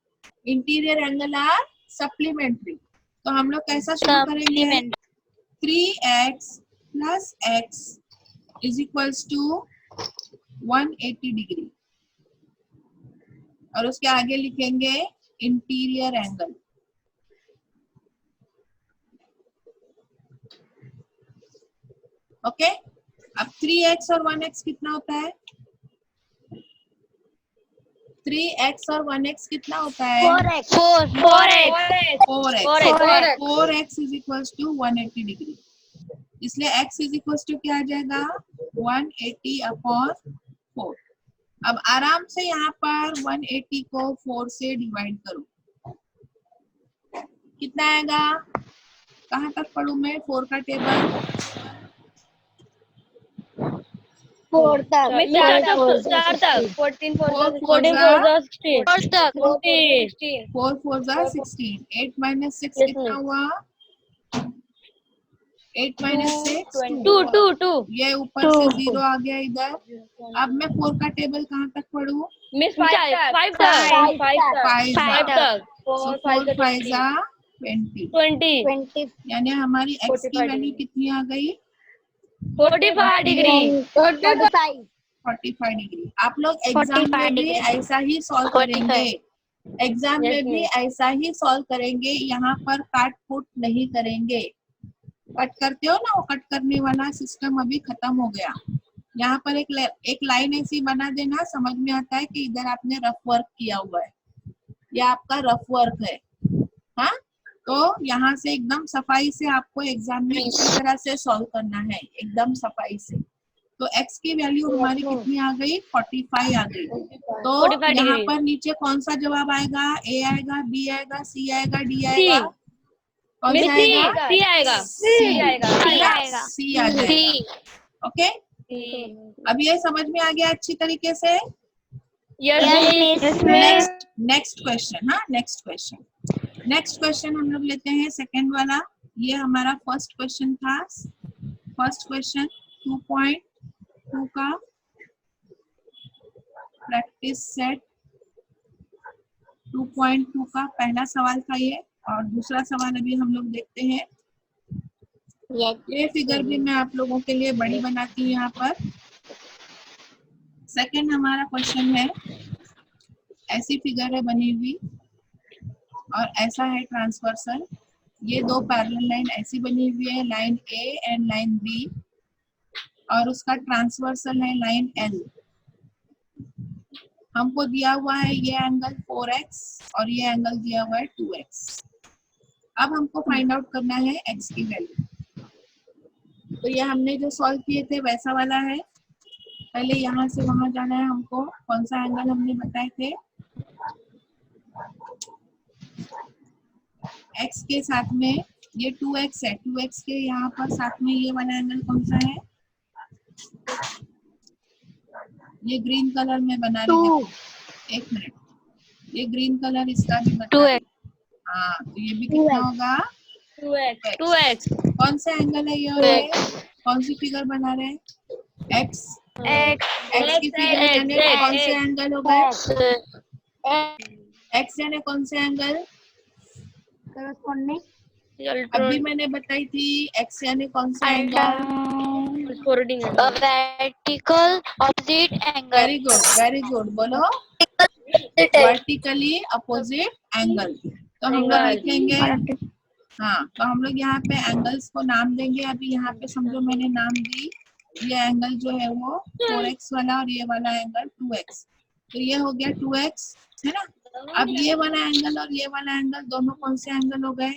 Interior angle are supplementary. तो हम लोग कैसा शुरू करेंगे? 3x plus x is equals to 180 degree और उसके आगे लिखेंगे इंटीरियर एंगल। ओके, अब 3x और 1x कितना होता है? 3x और 1x कितना होता है? 4x 4x is equals to 180 degree. इसलिए x इज इक्वल्स टू क्या आ जाएगा? 180 अपॉन 4। अब आराम से यहाँ पर 180 को 4 से डिवाइड करो, कितना आएगा? कहाँ तक पढ़ूं मैं 4 का टेबल? 4 तक 4 तक 14 4 जा 16 4 4 जा 16। 8 माइनस 6 Yes, कितना ma'am. हुआ? 8 माइनस 6 2 ये ऊपर से 0 आ गया इधर। अब मैं 4 का टेबल कहाँ तक पढ़ूं? मिस 5 तक 5 तक 4 5 जा 20। 20 यानी हमारी x की 45 वैल्यू कितनी आ गई? 45 डिग्री 45 डिग्री। आप लोग एग्जाम में भी ऐसा ही सॉल्व करेंगे। एग्जाम Yes, में भी ma'am. ऐसा ही सॉल्व करेंगे। यहाँ पर काट पुट नहीं करेंगे। कट करते हो ना, वो कट करने वाला सिस्टम अभी खत्म हो गया। यहाँ पर एक लाइन ऐसी बना देना, समझ में आता है कि इधर आपने रफ वर्क किया हुआ है, यह आपका रफ वर्क है। हाँ, तो यहाँ से एकदम सफाई से आपको एग्जाम में इसी तरह से सॉल्व करना है, एकदम सफाई से। तो x की वैल्यू हमारी कितनी आ गई? 45 आ गई। तो 45 यहाँ डिग्री। पर नीचे कौन सा जवाब आएगा? a आएगा, b आएगा, c आएगा, d आएगा? कौन सा आएगा? सी आएगा C आ जाएगा। ओके, अब ये समझ में आ गया अच्छी तरीके से? Next question. हाँ, नेक्स्ट क्वेश्चन हम लोग लेते हैं सेकंड वाला। ये हमारा फर्स्ट क्वेश्चन था। फर्स्ट क्वेश्चन 2.2 का प्रैक्टिस सेट 2.2 का पहला सवाल था ये, और दूसरा सवाल अभी हम लोग देखते हैं। ये फिगर भी मैं आप लोगों के लिए बड़ी बनाती हूँ यहाँ पर। सेकंड हमारा क्वेश्चन है, ऐसी फिगर है बनी हुई और ऐसा है ट्रांसवर्सल। ये दो पैरेलल लाइन ऐसी बनी हुई है, line A and line B, और उसका ट्रांसवर्सल है लाइन एल। हमको दिया हुआ है ये एंगल 4x और ये एंगल दिया हुआ है 2x। अब हमको फाइंड आउट करना है x की वैल्यू। तो ये हमने जो सॉल्व किए थे वैसा वाला है। पहले यहाँ से वहां जाना है हमको। कौन सा एंगल हमने बताए थे? x के साथ में ये 2x है, 2x के यहाँ पर साथ में ये वाला एंगल कौन सा है? ये ग्रीन कलर में बना रही है। एक मिनट, ये ग्रीन कलर इसका भी बता रही है। हाँ, तो ये भी कितना होगा? 2x कौन सा एंगल है ये? और ये कौन सी फिगर बना रहे हैं? x की फिगर यानी कौन से एंगल हो गए? x यानी कौन से एंगल? अभी मैंने बताई थी x यानी कौन सा एंगल? vertical opposite angle very good बोलो। Vertically opposite angle. तो हम लोग लिखेंगे, हाँ, तो हम लोग यहाँ पे एंगल्स को नाम देंगे। अभी यहाँ पे समझो मैंने नाम दी, ये एंगल जो है वो 4x वाला और ये वाला एंगल 2x। तो ये हो गया 2x, है ना। अब ये वाला एंगल और ये वाला एंगल दोनों कौन से एंगल हो गए?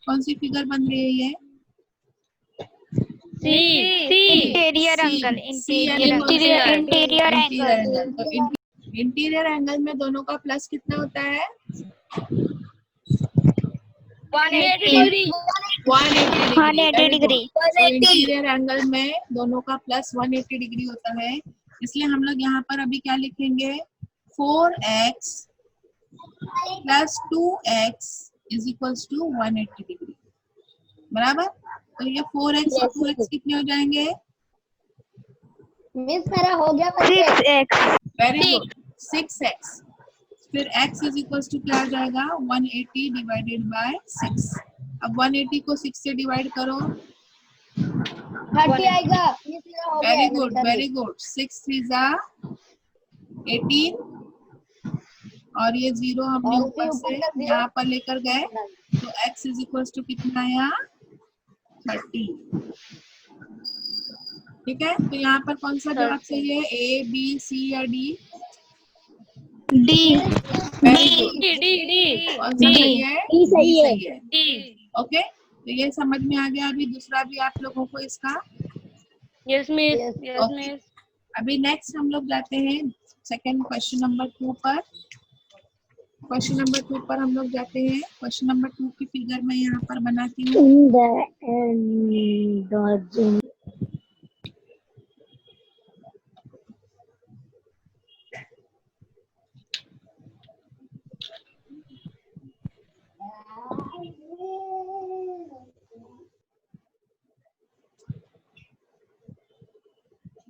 कौन सी फिगर बन रही है ये? इंटीरियर एंगल तो इंटीरियर एंगल में दोनों का प्लस कितना होता है? 180 डिग्री। तो इंटीरियर एंगल में दोनों का प्लस 180 डिग्री होता है। इसलिए हम लोग यहाँ पर अभी क्या लिखेंगे? 4x plus 2x is equals to 180 degree, बराबर। तो ये 4x और 2x कितने हो जाएंगे? मिस मेरा हो गया 6x। Very good, 6x। फिर x इज इक्वल्स टू क्या आ जाएगा? 180 डिवाइडेड बाय 6। अब 180 को 6 से डिवाइड करो, 30 आएगा। मिस मेरा हो गया। Very good. 6 3 जा 18 और ये 0 हमने ऊपर से यहाँ पर लेकर गए, तो x इज इक्वल्स टू कितना आया? 30। ठीक है, तो यहाँ पर कौन सा जवाब सही है, ए बी सी या D? D. Very good. D कौन सा सही है? डी सही है। सही है। ओके, तो ये समझ में आ गया। अभी दूसरा भी आप लोगों को इसका। Yes miss, yes okay, miss. अभी नेक्स्ट हम लोग जाते हैं सेकंड क्वेश्चन नंबर 2 पर। क्वेश्चन नंबर 2 पर हम लोग जाते हैं। क्वेश्चन नंबर 2 की फिगर मैं यहाँ पर बनाती हूँ। इन द एंड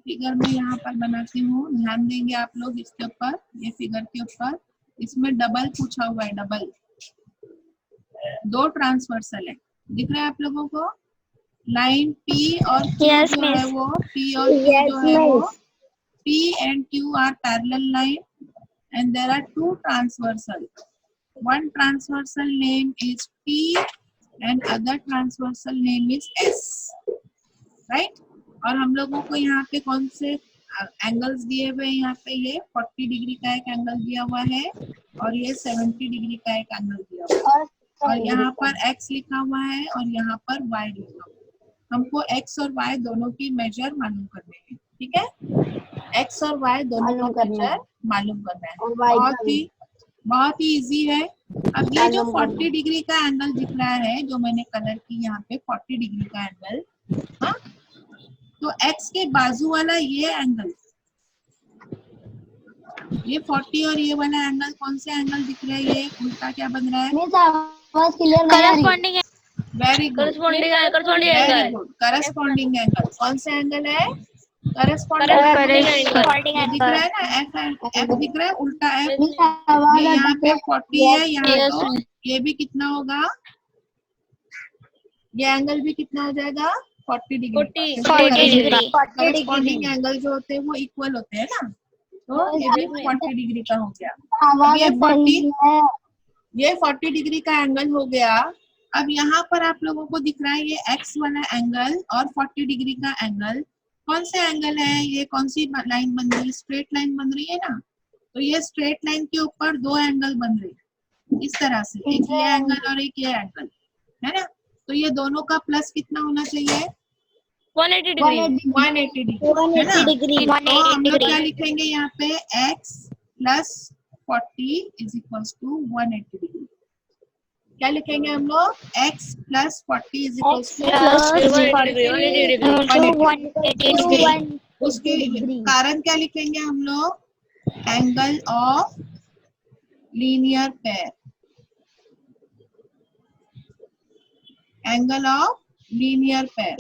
फिगर में यहाँ पर बनाती हूँ, ध्यान देंगे आप लोग इसके ऊपर, ये फिगर के ऊपर। इसमें डबल पूछा हुआ है, डबल। 2 ट्रांसवर्सल है, दिख रहा है आप लोगों को? लाइन P और Q Yes, जो है miss. वो, P और Q Yes, जो है वो, miss. P and Q are parallel line and there are 2 transversal. One transversal name is P and other transversal name is S, right? और हम लोगों को यहाँ पे कौन से एंगल्स दिए हुए हैं? यहाँ पे ये 40 डिग्री का एक एंगल दिया हुआ है और ये 70 डिग्री का एक एंगल दिया हुआ है, और यहाँ पर x लिखा हुआ है और यहाँ पर y लिखा हुआ है। हमको x और y दोनों की मेजर मालूम करने हैं, ठीक है? x और y दोनों का मेजर मालूम करना है। बहुत ही इजी है। अब ये जो 40 डिग्री का एंगल दिख रहा है, जो मैंने कलर की यहाँ पे 40 डिग्री का एंगल, हाँ, तो x के बाजू वाला ये एंगल, ये 40 और ये वाला एंगल, कौन से एंगल दिख रहा है? ये उल्टा क्या बन रहा है? Corresponding very good, very good, corresponding angle. कौन सा एंगल है? Corresponding angle. दिख रहा है ना, एफ दिख रहा है, उल्टा एफ। ये यहाँ पे 40 है, यहाँ तो ये भी कितना होगा? ये एंगल भी कितना हो जाएगा? 40 डिग्री। 40 करस्पॉन्डिंग एंगल जो होते हैं वो इक्वल होते हैं ना, तो ये भी 40 डिग्री का हो गया। ये 40 डिग्री का एंगल हो गया। अब यहाँ पर आप लोगों को दिख रहा है ये x वाला एंगल और 40 डिग्री का एंगल, कौन सा एंगल है? ये कौन सी लाइन बन रही है? स्ट्रेट लाइन बन रही है ना, तो ये स्ट्रेट लाइन के ऊपर 2 एंगल बन रहे हैं इस तरह से, एक ये एंगल और एक ये एंगल, है ना? तो ये दोनों का प्लस कितना होना चाहिए? 180 डिग्री। 180 डिग्री, है ना? तो हम लोग क्या लिखेंगे यहाँ पे? x plus 40 is equals to 180 degree. क्या लिखेंगे हम लोग? x plus 40 is equals to. उसके कारण क्या लिखेंगे हम लोग? Angle of linear pair, angle of linear pair,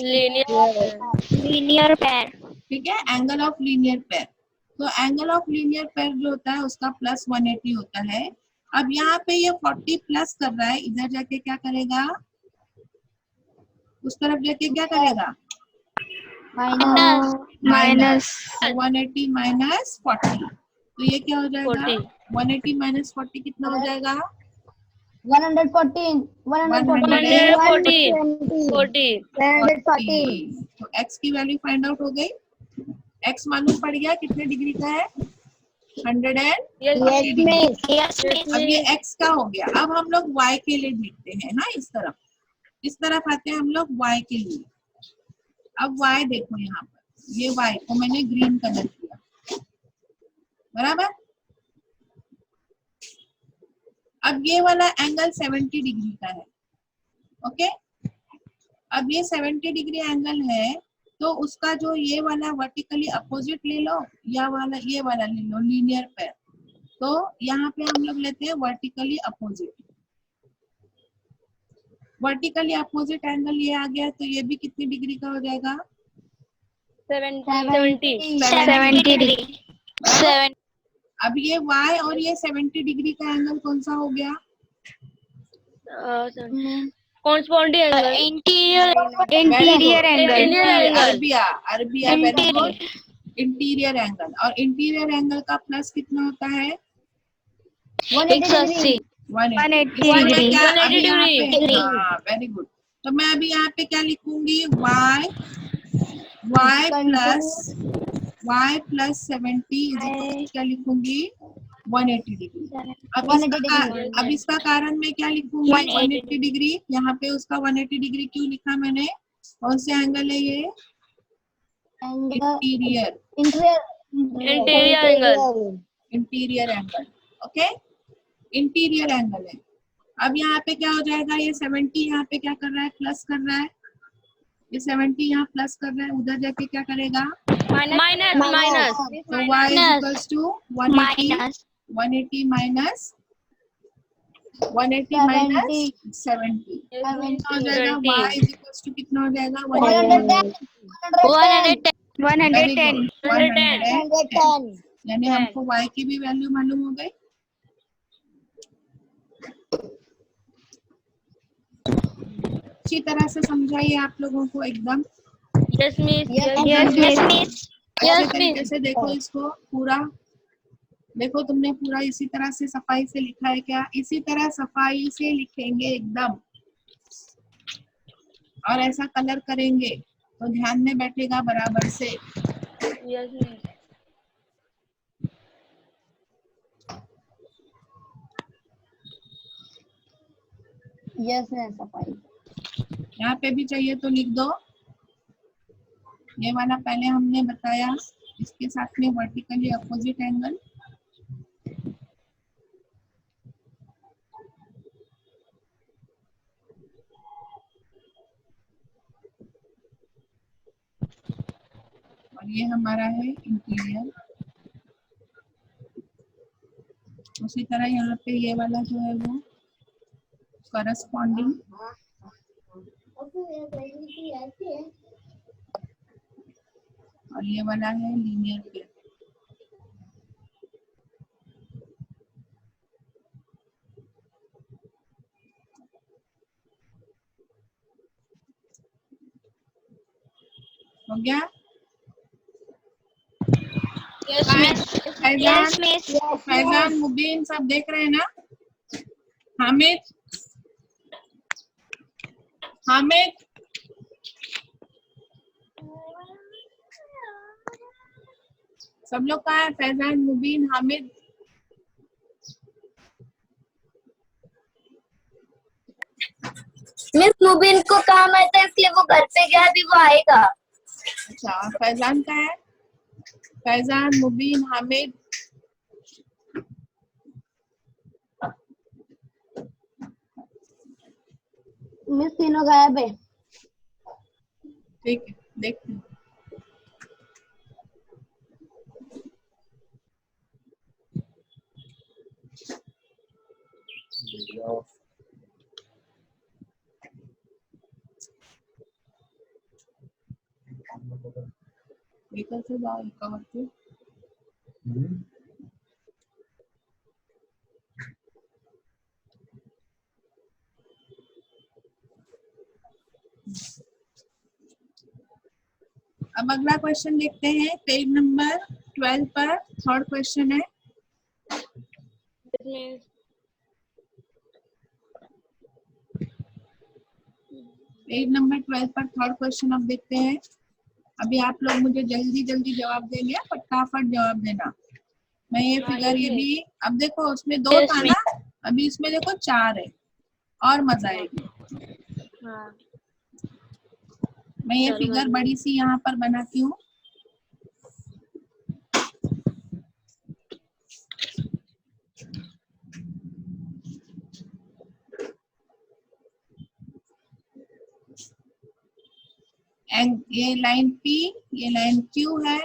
ठीक है? Angle of linear pair. तो एंगल ऑफ लीनियर पेयर जो होता है उसका प्लस 180 होता है। अब यहाँ पे ये 40 प्लस कर रहा है, इधर जाके क्या करेगा? उस तरफ जाके क्या करेगा? माइनस 180 माइनस 40, तो ये क्या हो जाएगा? 180 माइनस 40 कितना हो जाएगा? 114। तो x की वैल्यू फाइंड आउट हो गई। x मालूम पड़ गया कितने डिग्री का है? 140 डिग्री। अब ये x का हो गया। अब हम लोग y के लिए देखते हैं ना, इस तरफ आते हैं हम लोग y के लिए। अब y देखो, यहाँ पर ये y को मैंने ग्रीन कलर किया, बराबर? अब ये वाला एंगल 70 डिग्री का है, ओके? अब ये 70 डिग्री एंगल है, तो उसका जो ये वाला वर्टिकली अपोजिट ले लो, या वाला ये वाला ले लो, लीनियर पेयर। तो यहाँ पे हम लोग लेते हैं vertically opposite. Vertically opposite angle ये आ गया, तो ये भी कितनी डिग्री का हो जाएगा? 70 डिग्री। अब ये y और ये 70 डिग्री का एंगल कौन सा हो गया? कॉरस्पॉन्डिंग एंगल, इंटीरियर एंगल, अरबिया वेरी गुड, इंटीरियर एंगल। और इंटीरियर एंगल का प्लस कितना होता है? 180 डिग्री। डिग्री। हाँ वेरी गुड। तो मैं अभी यहाँ पे क्या लिखूंगी? y y plus 70 is equal to क्या लिखूंगी 180 डिग्री। अब इसका कारण मैं क्या लिखूंगी 180 डिग्री। यहाँ पे उसका 180 डिग्री क्यों लिखा मैंने? कौन से एंगल है ये? Interior angle. Okay, interior angle है। अब यहाँ पे क्या हो जाएगा, ये 70 यहाँ पे क्या कर रहा है, प्लस कर रहा है। ये 70 यहाँ प्लस कर रहा है, उधर जाके क्या करेगा माइनस। तो y is equals to 180 minus 180 minus 70 कितना हो जाएगा? y इज इक्वल्स टू कितना हो जाएगा 110 यानी हमको y की भी वैल्यू मालूम हो गई। अच्छी तरह से समझाइए आप लोगों को एकदम यस मिस। अच्छे तरीके से देखो इसको पूरा। देखो तुमने पूरा इसी तरह से सफाई से लिखा है क्या? इसी तरह सफाई से लिखेंगे एकदम, और ऐसा कलर करेंगे तो ध्यान में बैठेगा बराबर से। Yes miss. सफाई यहाँ पे भी चाहिए तो लिख दो। ये वाला पहले हमने बताया, इसके साथ में वर्टिकली अपोजिट एंगल। और ये हमारा है इंटीरियर। उसी तरह यहाँ पे ये वाला जो है वो करस्पॉन्डिंग, और ये वाला है लीनियर पेयर। हो गया? फैजान मुबीन सब देख रहे हैं ना? हामिद सब लोग कहाँ है? फैजान, मुबीन, हामिद। मिस मुबीन को काम है तो इसलिए वो घर पे गया, अभी वो आएगा। अच्छा, फैजान का है? फैजान, मुबीन, हामिद। मिस तीनों गायब है। ठीक है, देखते हैं। व्हीकल से जाओ कवर से। अब अगला क्वेश्चन देखते हैं, पेज नंबर 12 पर थर्ड क्वेश्चन है। पेज नंबर 12 पर थर्ड क्वेश्चन अब देखते हैं। अभी आप लोग मुझे जल्दी जल्दी जवाब देंगे, फटाफट जवाब देना। मैं ये फिगर ये भी, अब देखो उसमें 2 था ना, अभी इसमें देखो 4 है, और मजा आएगी। मैं ये फिगर बड़ी सी यहाँ पर बनाती हूँ। ये लाइन P, ये लाइन Q है,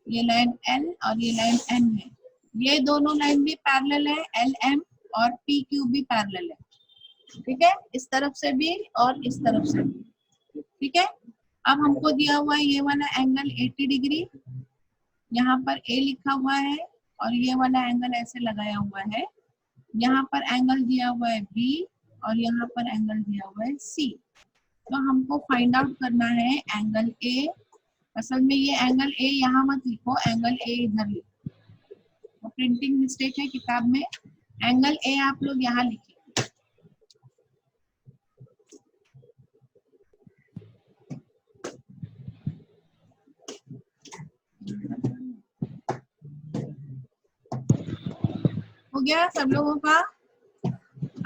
ये लाइन L और ये लाइन N है। ये दोनों लाइन भी पैरेलल है, LM और PQ भी पैरेलल है। ठीक है, इस तरफ से भी और इस तरफ से भी। ठीक है, अब हमको दिया हुआ है ये वाला एंगल 80 डिग्री, यहाँ पर A लिखा हुआ है, और ये वाला एंगल ऐसे लगाया हुआ है। यहाँ पर एंगल दिया हुआ है B और यहाँ पर एंगल दिया हुआ है C। तो हमको फाइंड आउट करना है एंगल A। असल में ये एंगल A यहाँ मत लिखो, एंगल A इधर लिखो, तो प्रिंटिंग मिस्टेक है किताब में। एंगल A आप लोग यहाँ लिखिए। हो गया सब लोगों का?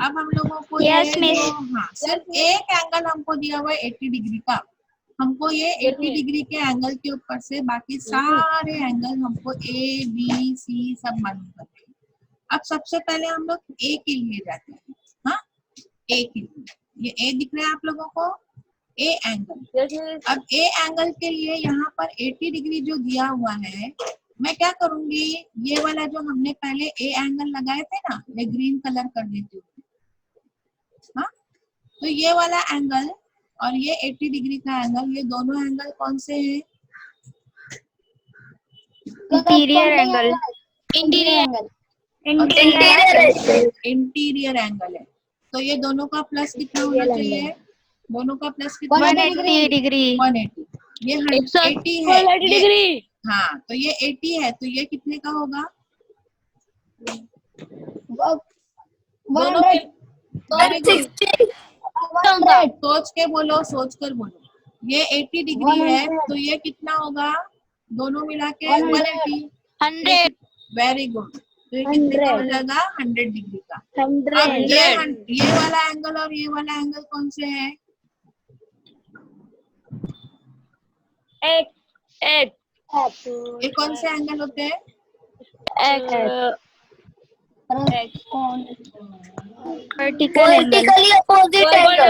अब हम लोगों को Yes, ये miss. जो सिर्फ एक एंगल हमको दिया हुआ है 80 डिग्री का, हमको ये 80 डिग्री के एंगल के ऊपर से बाकी सारे एंगल हमको ए बी सी सब मालूम करते हैं। अब सबसे पहले हम लोग ए के लिए जाते हैं। हाँ, ए के लिए, ये ए दिख रहा है आप लोगों को, ए एंगल। अब ए एंगल के लिए यहाँ पर 80 डिग्री जो दिया हुआ है, मैं क्या करूंगी, ये वाला जो हमने पहले ए एंगल लगाए थे ना, ये ग्रीन कलर कर देती हूँ। हाँ, तो ये वाला एंगल और ये 80 डिग्री का एंगल, ये दोनों एंगल कौन से हैं? Interior angle. इंटीरियर एंगल है। तो ये दोनों का प्लस कितना होना चाहिए? दोनों का प्लस कितना? 180 degree. 180। ये 80 है। 180 degree. हाँ, तो ये 80 है, तो ये कितने का होगा? 160। सोच के बोलो, सोच कर बोलो। ये 80 डिग्री है, तो ये कितना होगा? दोनों मिला के 180। 100. Very good. तो ये कितने का हो जाएगा? 100 डिग्री का। अब ये वाला एंगल और ये वाला एंगल कौन से है? X. ये कौन से एंगल होते हैं? Vertical angle. Vertically opposite angle.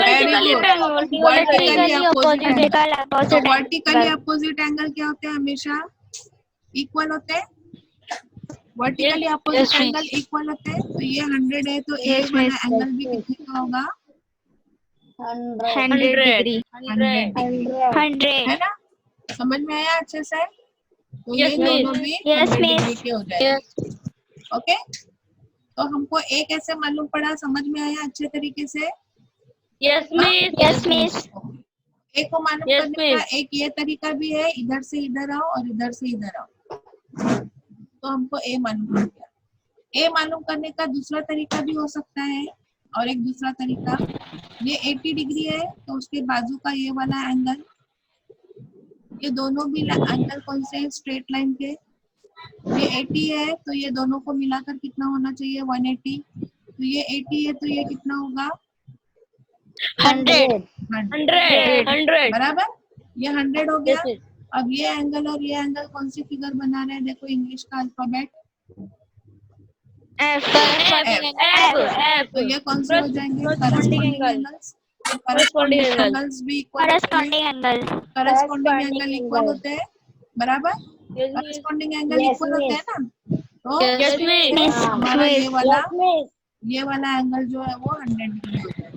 Vertically opposite angle क्या होते हैं? हमेशा इक्वल होते हैं। वर्टिकली अपोजिट एंगल इक्वल होते हैं। तो ये 100 है, तो ए वाला एंगल भी कितने का होगा? 100 degree. 100. है ना? समझ में आया अच्छे से? तो ये Yes, miss. दोनों भी Yes, 100 miss. डिग्री के हो जाएंगे। ओके, तो हमको ए कैसे मालूम पड़ा? समझ में आया अच्छे तरीके से? Yes, miss. Yes, miss. ए को मालूम Yes, करने का miss. एक ये तरीका भी है, इधर से इधर आओ और इधर से इधर आओ, तो हमको ए मालूम पड़ गया। ए मालूम करने का दूसरा तरीका भी हो सकता है, और एक दूसरा तरीका, ये 80 डिग्री है, तो उसके बाजू का ये वाला एंगल, ये दोनों भी एंगल कौन से हैं? स्ट्रेट लाइन के। ये 80 है, तो ये दोनों को मिलाकर कितना होना चाहिए? 180। तो ये 80 है, तो ये कितना होगा? 100. 100. बराबर, ये 100 हो गया। Yes, miss. अब ये एंगल और ये एंगल कौन सी फिगर बना रहे हैं? देखो इंग्लिश का अल्फाबेट F. तो ये कौन से हो जाएंगे? Corresponding angles. Corresponding angle. Angles भी इक्वल करस्पॉन्डिंग एंगल इक्वल होते हैं। बराबर, Yes, miss. Corresponding angle equal होते हैं ना। तो Yes, miss. हमारा ये वाला एंगल जो है वो 100 डिग्री हो जाएगा।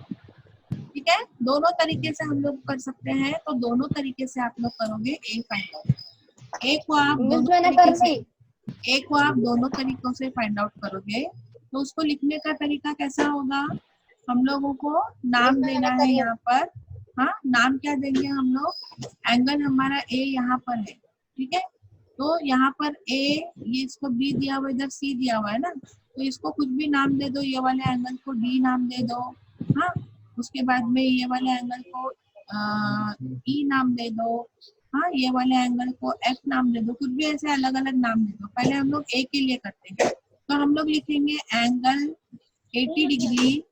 ठीक है, दोनों तरीके से हम लोग कर सकते हैं। तो दोनों तरीके से आप लोग करोगे ए फाइंड आउट। एक को आप दोनों तरीकों से फाइंड आउट करोगे, तो उसको लिखने का तरीका कैसा होगा? हम लोगों को नाम देना है यहाँ पर। हाँ, नाम क्या देंगे हम लोग? एंगल हमारा ए यहाँ पर है, ठीक है, तो यहाँ पर ए, ये इसको बी दिया हुआ, इधर सी दिया हुआ है ना, तो इसको कुछ भी नाम दे दो। ये वाले एंगल को डी नाम दे दो। हाँ, उसके बाद में ये वाले एंगल को ई नाम दे दो। हाँ, ये वाले एंगल को एफ नाम दे दो। कुछ भी ऐसे अलग अलग नाम दे दो। पहले हम लोग ए के लिए करते हैं, तो हम लोग लिखेंगे angle 80 degree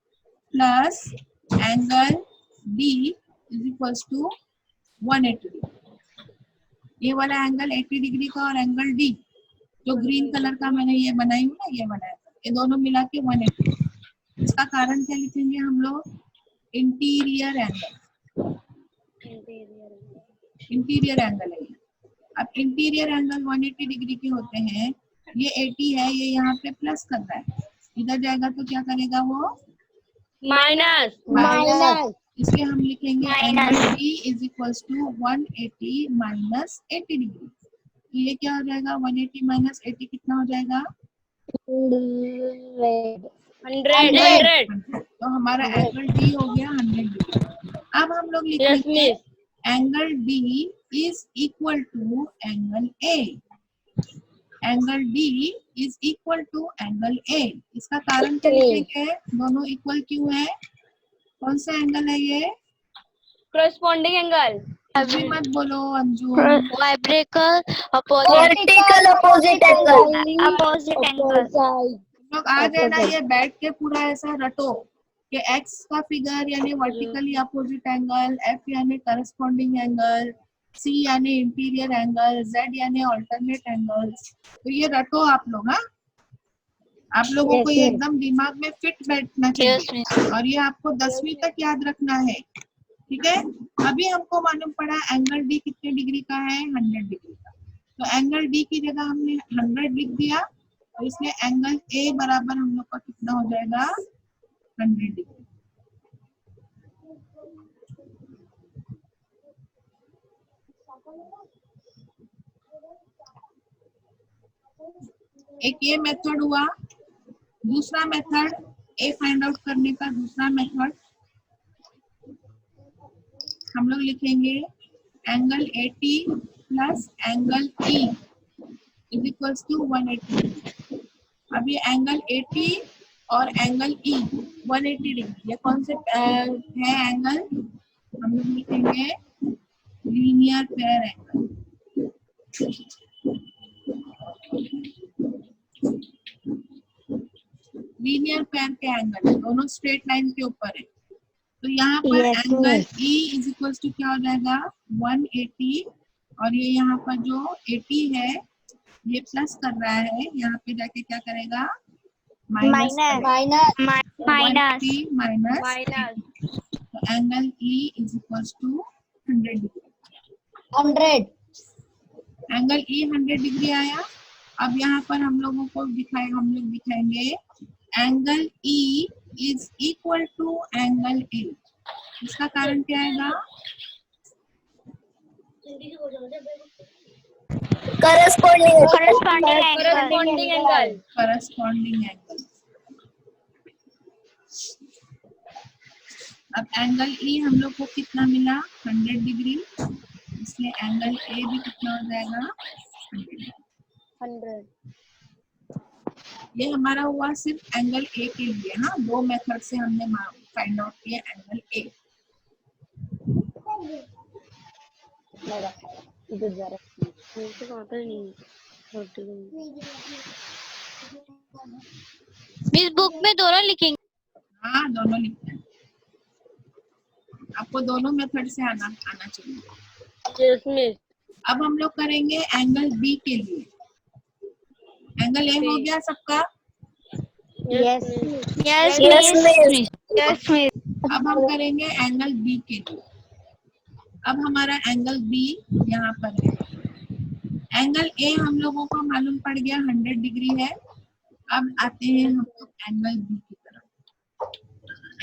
plus angle D is equals to 180 degree. ये वाला एंगल 80 डिग्री का और एंगल डी जो ग्रीन कलर का मैंने ये बनाई हूँ ना, ये बनाया, ये दोनों मिला के 180। इसका कारण क्या लिखेंगे हम लोग? Interior angle. इंटीरियर एंगल है। अब इंटीरियर एंगल 180 डिग्री के होते हैं। ये 80 है, ये यहाँ पे प्लस कर रहा है, इधर जाएगा तो क्या करेगा वो? माइनस। इसलिए हम लिखेंगे angle D is equals to 180 minus 80 degree. तो ये क्या हो जाएगा? 180 माइनस 80 कितना हो जाएगा? 100. तो हमारा एंगल डी हो गया 100 डिग्री। अब हम लोग लिखेंगे angle D is equal to angle A. Angle D is equal to angle A. इसका कारण क्या लिखेंगे? दोनों इक्वल क्यों है? कौन सा एंगल है ये? Corresponding angle. अभी मत बोलो अंजू। Vertical opposite angle. लोग आज है ना ये बैठ के पूरा ऐसा रटो कि x का फिगर यानी वर्टिकली अपोजिट एंगल, f यानी करस्पॉन्डिंग एंगल, c यानी इंटीरियर एंगल, z यानी अल्टरनेट एंगल्स। तो ये रटो आप लोग। हाँ, आप लोगों को ये एकदम दिमाग में फिट बैठना चाहिए और ये आपको 10वीं तक याद रखना है। ठीक है, अभी हमको मालूम पड़ा एंगल डी कितने डिग्री का है, 100 डिग्री का। तो एंगल डी की जगह हमने 100 लिख दिया और इसलिए एंगल ए बराबर हम लोग का कितना हो जाएगा, 100 डिग्री। एक ये मेथड हुआ। दूसरा मेथड ए फाइंड आउट करने का, दूसरा मेथड हम लोग लिखेंगे angle AT plus angle E is equals to 180। अब ये एंगल AT और एंगल E 180 डिग्री, ये कौन से है एंगल, हम लोग लिखेंगे linear pair angle. Linear pair के एंगल दोनों स्ट्रेट लाइन के ऊपर है। तो यहाँ पर angle E is equal to क्या हो जाएगा, 180 और ये यहाँ पर जो 80 है ये प्लस कर रहा है, यहाँ पे जाके क्या करेगा, माइनस माइनस। तो angle E is equal to 100 degree. 100 angle E 100 degree आया। अब यहाँ पर हम लोग दिखाएंगे angle E is equal to angle A। इसका कारण क्या आएगा, करस्पॉन्डिंग एंगल। अब एंगल E हम लोग को कितना मिला, 100 डिग्री, इसलिए एंगल A भी कितना हो जाएगा, 100। ये हमारा हुआ सिर्फ एंगल A के लिए। हाँ, दो मेथड से हमने फाइंड आउट किया एंगल A। इस बुक में दोनों लिखेंगे। हाँ, दोनों लिखते हैं, आपको दोनों मेथड से आना चाहिए। Yes, miss. अब हम लोग करेंगे एंगल B के लिए। एंगल A हो गया सबका। Yes, miss. अब हम करेंगे एंगल B के लिए। अब हमारा एंगल B यहाँ पर है। एंगल A हम लोगों को मालूम पड़ गया 100 डिग्री है। अब आते हैं हम लोग एंगल B की तरफ।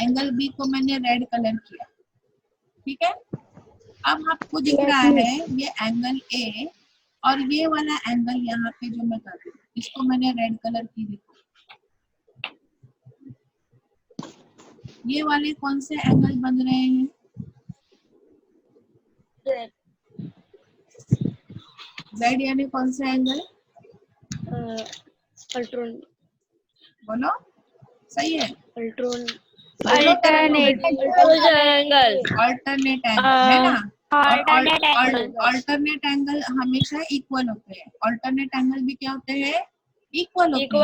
एंगल B को मैंने रेड कलर किया, ठीक है। अब आपको दिख रहा है ये एंगल A और ये वाला एंगल यहाँ पे जो मैं कर रही हूँ इसको मैंने रेड कलर की देखा। ये वाले कौन से एंगल बन रहे हैं, Z यानी कौन सा एंगल, बोलो सही है, अल्टरनेट एंगल है ना। अल्टरनेट एंगल हमेशा इक्वल होते हैं। अल्टरनेट एंगल भी क्या होते हैं, इक्वल होते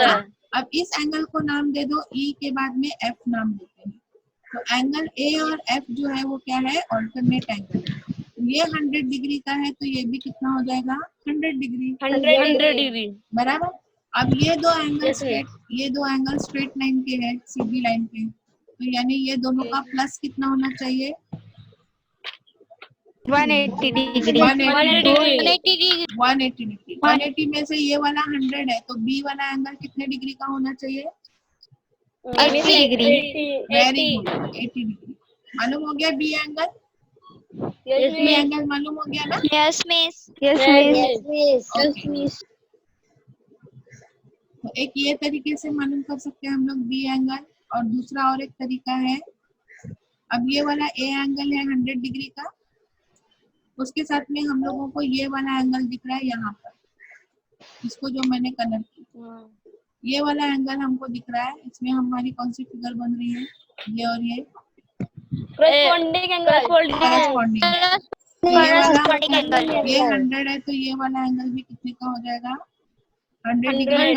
हैं। अब इस एंगल को नाम दे दो, ई के बाद में एफ नाम देते हैं। तो एंगल ए और एफ जो है वो क्या है, अल्टरनेट एंगल। ये 100 डिग्री का है तो ये भी कितना हो जाएगा, 100 डिग्री। 100 डिग्री बराबर। अब ये दो एंगल स्ट्रेट लाइन के हैं, सीधी लाइन के, तो यानी ये दोनों का प्लस कितना होना चाहिए, 180 डिग्री। 180 में से ये वाला 100 है तो बी वाला एंगल कितने डिग्री का होना चाहिए, 80 डिग्री। Very good, 80 degree. मालूम हो गया बी एंगल, बी एंगल मालूम हो गया ना। Yes miss. तो एक ये तरीके से मालूम कर सकते हैं हम लोग बी एंगल, और दूसरा और एक तरीका है। अब ये वाला ए एंगल है 100 डिग्री का, उसके साथ में हम लोगों को ये वाला एंगल दिख रहा है यहाँ पर, इसको जो मैंने कलर किया, ये वाला एंगल हमको दिख रहा है। इसमें हमारी कौन सी फिगर बन रही है, ये और ये करस्पॉन्डिंग एंगल। ये 100 है तो ये वाला एंगल भी कितने का हो जाएगा, 100 डिग्री।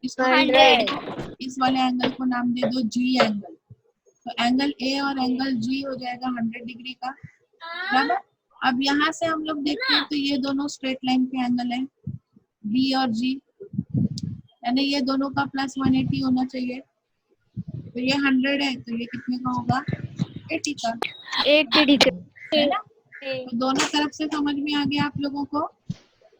इसको 100 इस वाले एंगल को नाम दे दो जी एंगल। तो एंगल ए और एंगल जी हो जाएगा 100 डिग्री का, बराबर। अब यहाँ से हम लोग देखते हैं तो ये दोनों स्ट्रेट लाइन के एंगल है बी और जी, यानी ये दोनों का प्लस 180 होना चाहिए। तो ये 100 है तो ये कितने का होगा 80 का, 80 डिग्री है ना। तो दोनों तरफ से समझ में आ गया आप लोगों को।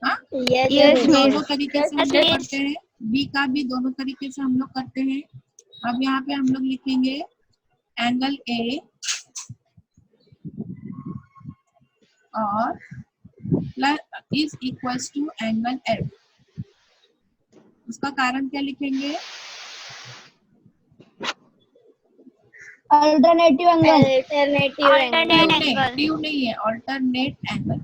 हाँ, यस दोनों मिस तरीके से हम लोग करते हैं, बी का भी दोनों तरीके से हम लोग करते हैं। अब यहाँ पे हम लोग लिखेंगे एंगल ए और plus is equals to angle F. उसका कारण क्या लिखेंगे, अल्टरनेटिव एंगल। अल्टरनेटिव नहीं है, alternate angle,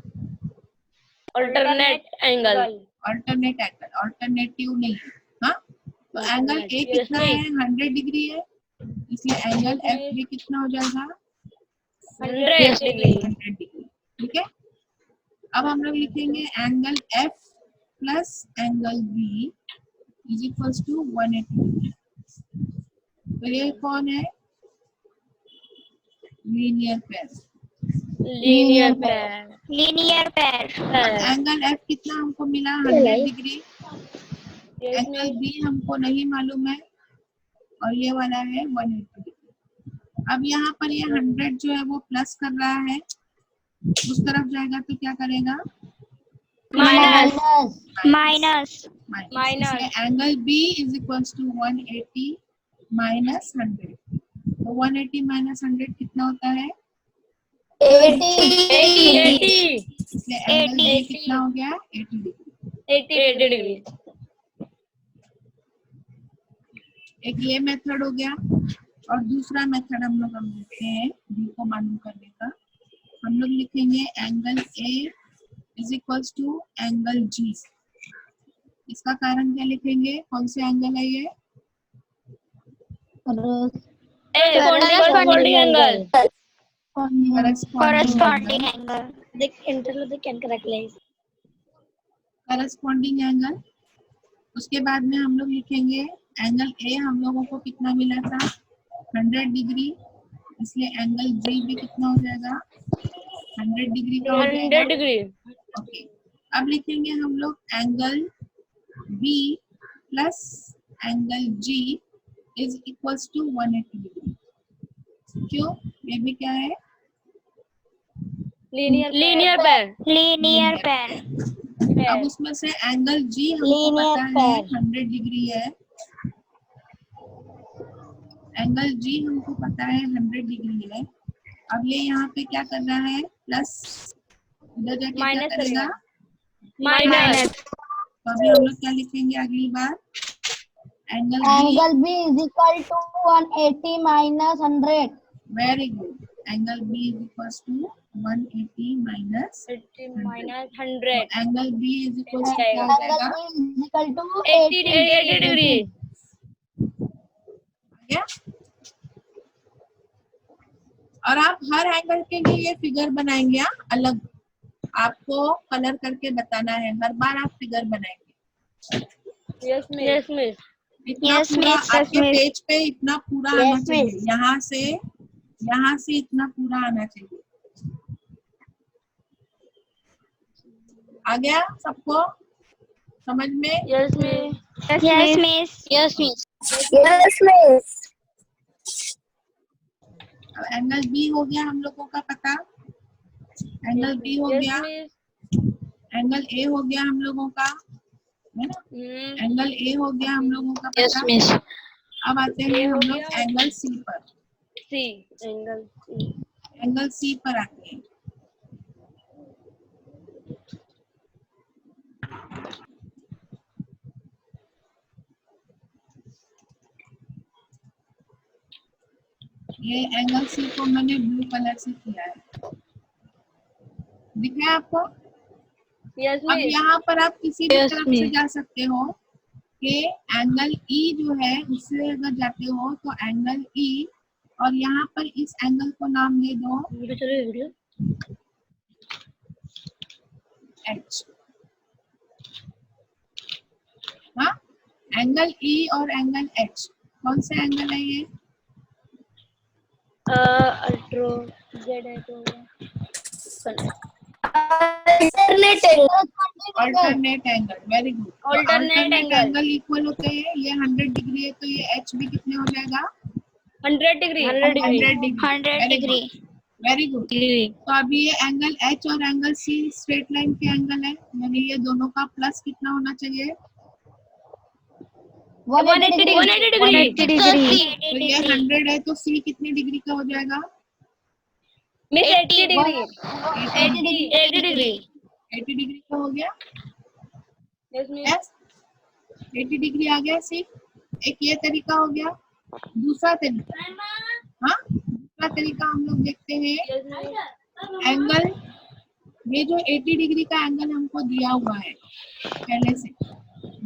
alternate angle alternative नहीं है। हाँ, तो एंगल ए कितना है 100 डिग्री है, इसलिए एंगल एफ भी कितना हो जाएगा 100 डिग्री 100 डिग्री। ठीक है, अब हम लोग लिखेंगे angle F plus angle B is equals to 180 degree. तो ये कौन है, लीनियर पेयर। एंगल एफ कितना हमको मिला 100 डिग्री, एंगल बी हमको नहीं मालूम है और ये वाला है 180 डिग्री। अब यहाँ पर ये 100 जो है वो प्लस कर रहा है, उस तरफ जाएगा तो क्या करेगा माइनस इसलिए angle B is equals to 180 minus 100। तो 180 माइनस 100 कितना होता है 80। इसलिए एंगल बी कितना हो गया 80 डिग्री। एक ये मेथड हो गया, और दूसरा मेथड हम लोग देखते हैं बी को मालूम करने का। हम लोग लिखेंगे angle A is equals to angle G. इसका कारण क्या लिखेंगे, कौन से एंगल है ये corresponding angle करस्पॉन्डिंग एंगल। उसके बाद में हम लोग लिखेंगे एंगल ए हम लोगों को कितना मिला था 100 डिग्री, इसलिए एंगल जी भी कितना हो जाएगा 100 डिग्री का हो जाएगा। 100 डिग्री ओके, अब लिखेंगे हम लोग angle B plus angle G is equals to 180 degree. क्यों, ये भी क्या है लीनियर पेयर अब उसमें से एंगल जी हमको पता है 100 डिग्री है, एंगल जी हमको पता है 100 डिग्री है। अब ये यहाँ पे क्या कर रहा है प्लस, इधर जाके क्या करेगा माइनस। तो अभी हम लोग क्या लिखेंगे अगली बार, angle B is equal to 180 minus 100। Very good, angle B is equal to 180 minus 100 angle B is equal to क्या हो जाएगा 80 डिग्री। क्या? और आप हर एंगल के लिए ये फिगर बनाएंगे, अलग आपको कलर करके बताना है, हर बार आप फिगर बनाएंगे। यस मिस इतना पूरा आपके पेज पे इतना पूरा आना चाहिए, यहाँ से इतना पूरा आना चाहिए। आ गया सबको समझ में? यस मिस अब एंगल बी हो गया हम लोगों का पता, एंगल बी हो गया, एंगल ए हो गया हम लोगों का, है ना, एंगल ए हो गया हम लोगों का पता। अब आते हैं हम लोग एंगल सी पर, एंगल सी पर आते हैं। ये एंगल सी को मैंने ब्लू कलर से किया है, दिख रहा है आपको? अब यहाँ पर आप किसी भी तरफ से जा सकते हो कि एंगल ई जो है उससे अगर जाते हो तो एंगल ई, और यहाँ पर इस एंगल को नाम दे दो एच। हाँ, एंगल ई और एंगल एच कौन से एंगल है ये? अल्ट्रो जेड है तो अल्टरनेट एंगल, वेरी गुड। तो Alternate alternate angle। Angle equal होते हैं, ये 100 डिग्री है तो ये एच भी कितने हो जाएगा? 100 degree 100 degree, 100 very good, degree. Very good. तो अभी ये एंगल एच और एंगल सी स्ट्रेट लाइन के एंगल है, यानी ये दोनों का प्लस कितना होना चाहिए? 180 डिग्री 180 डिग्री। तो ये 100 है तो सी कितनी डिग्री का हो जाएगा? Miss 80 degree 80 degree. 80 डिग्री का हो गया। यस मिस यस, 80 डिग्री आ गया सी। एक ये तरीका हो गया। दूसरा तरीका, हाँ दूसरा तरीका हम लोग देखते हैं। यस मिस एंगल, ये जो 80 डिग्री का एंगल हमको दिया हुआ है पहले से,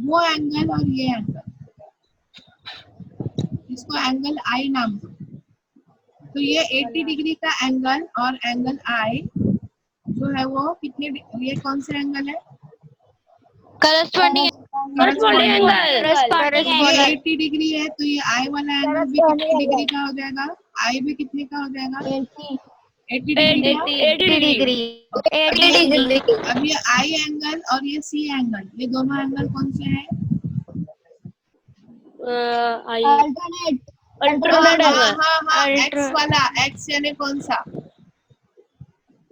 वो एंगल और ये एंगल, इसको एंगल आई नाम दो। तो ये 80 डिग्री का एंगल और एंगल आई जो है वो कितने, ये कौन सा एंगल है? Corresponding Corresponding angle। ये 80 डिग्री है तो ये आई वाला एंगल भी कितने डिग्री का हो जाएगा? आई भी कितने का हो जाएगा? 80 डिग्री का। 80 डिग्री 80 डिग्री। अब ये आई एंगल और ये सी एंगल, ये दोनों एंगल कौन से हैं? आई अल्टरनेट अल्टरनेट हाँ एंगल हाँ हाँ, एक्स वाला, एक्स यानी कौन सा?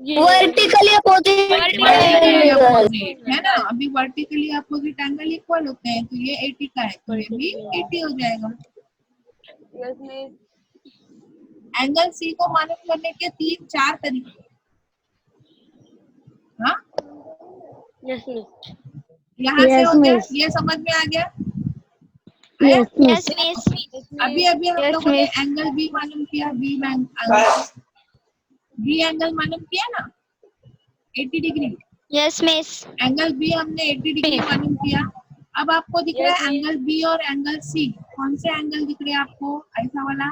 वर्टिकली अपोजिट वर्टिकली अपोजिट है ना। अभी वर्टिकली अपोजिट एंगल इक्वल होते हैं तो ये 80 का है तो ये भी 80 हो जाएगा। यस मिस एंगल सी को मालूम करने के 3-4 तरीके। हाँ, यस मिस यहाँ से Yes, हो गया, miss. ये समझ में आ गया। Yes miss. अभी अभी हम लोगों ने एंगल बी मालूम किया, बी एंगल मालूम किया ना 80 degree. Yes miss. Angle B हमने 80 डिग्री मालूम किया। अब आपको दिख रहा है Yes, एंगल बी और एंगल सी, कौन से एंगल दिख रहे हैं आपको? ऐसा वाला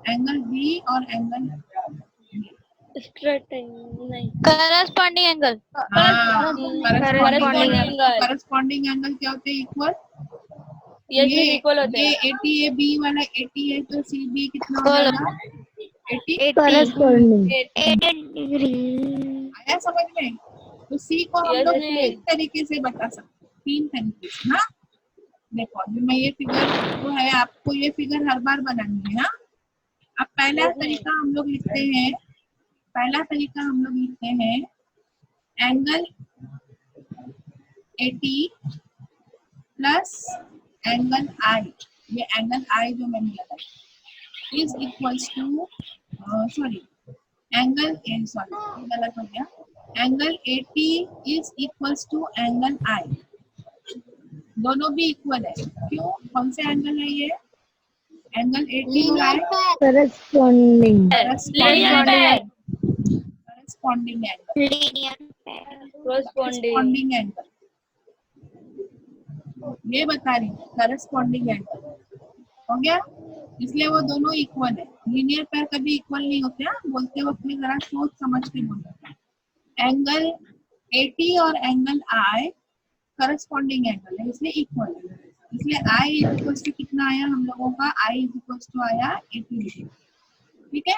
एंगल बी और एंगल स्ट्रेट नहीं corresponding angle. Corresponding angle। Corresponding angle क्या होते हैं? इक्वल। यस ये मिस इक्वल होते ये हैं 80 है, बी वाला 80 है तो सी बी कितना हो जाएगा? 80 करस्पॉन्डिंग 80 डिग्री। आया समझ में? तो सी को हम Yes, लोग miss। 3 तरीके से बता सकते, 3 तरीके से। हाँ देखो अभी मैं ये फिगर जो है, आपको ये फिगर हर बार बनानी है। हाँ, अब पहला Yes, miss। तरीका हम लोग लिखते हैं, पहला तरीका हम लोग लिखते हैं एंगल 80 प्लस एंगल आई, ये एंगल आई जो मैंने लगाई is equals to, sorry angle sorry गलत हो गया, angle 80 is equals to angle I, दोनों भी इक्वल है। क्यों? कौन से एंगल है ये? एंगल 80 और I corresponding corresponding angle, corresponding angle ये बता रही हूँ, करस्पॉन्डिंग एंगल हो गया। इसलिए वो दोनों इक्वल है। लीनियर पेयर कभी इक्वल नहीं होते हैं, बोलते वक्त में जरा सोच समझ के बोलना। एंगल 80 और एंगल आई करस्पॉन्डिंग एंगल है, इसलिए इक्वल है। इसलिए आई इज इक्वल टू कितना आया हम लोगों का? आई इज इक्वल टू आया 80 डिग्री। ठीक है,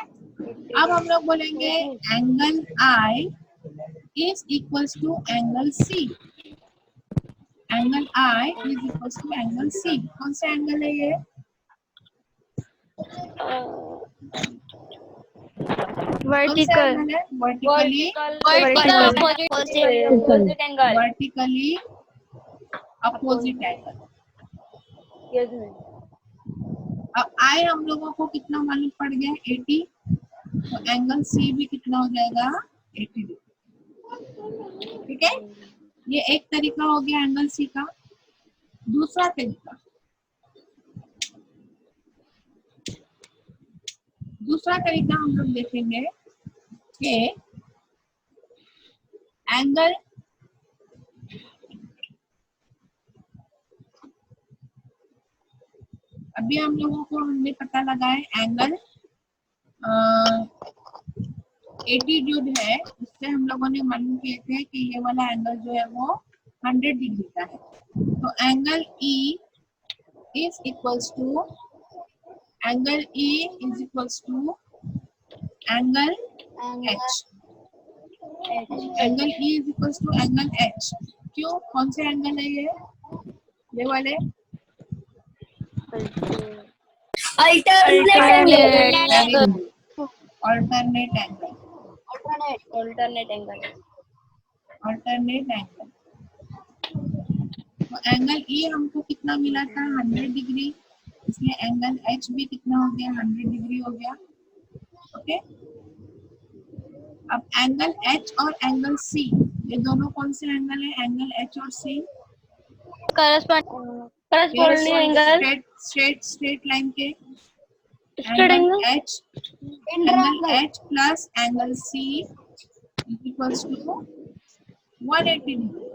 अब हम लोग बोलेंगे angle I is equal to angle C, angle I is equal to angle C. कौन सा एंगल है ये? Vertical vertically opposite angle vertically opposite angle. Yes miss अब आई हम लोगों को कितना मालूम पड़ गया? 80, तो एंगल सी भी कितना हो जाएगा? 80 डिग्री। ठीक है, ये एक तरीका हो गया एंगल सी का। दूसरा तरीका, हम लोग देखेंगे कि एंगल अभी हम लोगों को हमने पता लगाए एंगल 80 जो है उससे हम लोगों ने मालूम किए थे कि ये वाला एंगल जो है वो 100 डिग्री का है, तो angle E is equals to angle E is equals to angle H। Angle E is equals to angle H। क्यों? कौन से एंगल है ये वाले? Alternate angle. Alternate angle. तो एंगल E हमको कितना मिला था? 100 डिग्री, इसलिए एंगल H भी कितना हो गया? 100 डिग्री हो गया। ओके, अब एंगल H और एंगल C, ये दोनों कौन से एंगल है? एंगल H और C corresponding angle, straight line के straight angle angle, H, angle H plus angle C equals to 180 degree.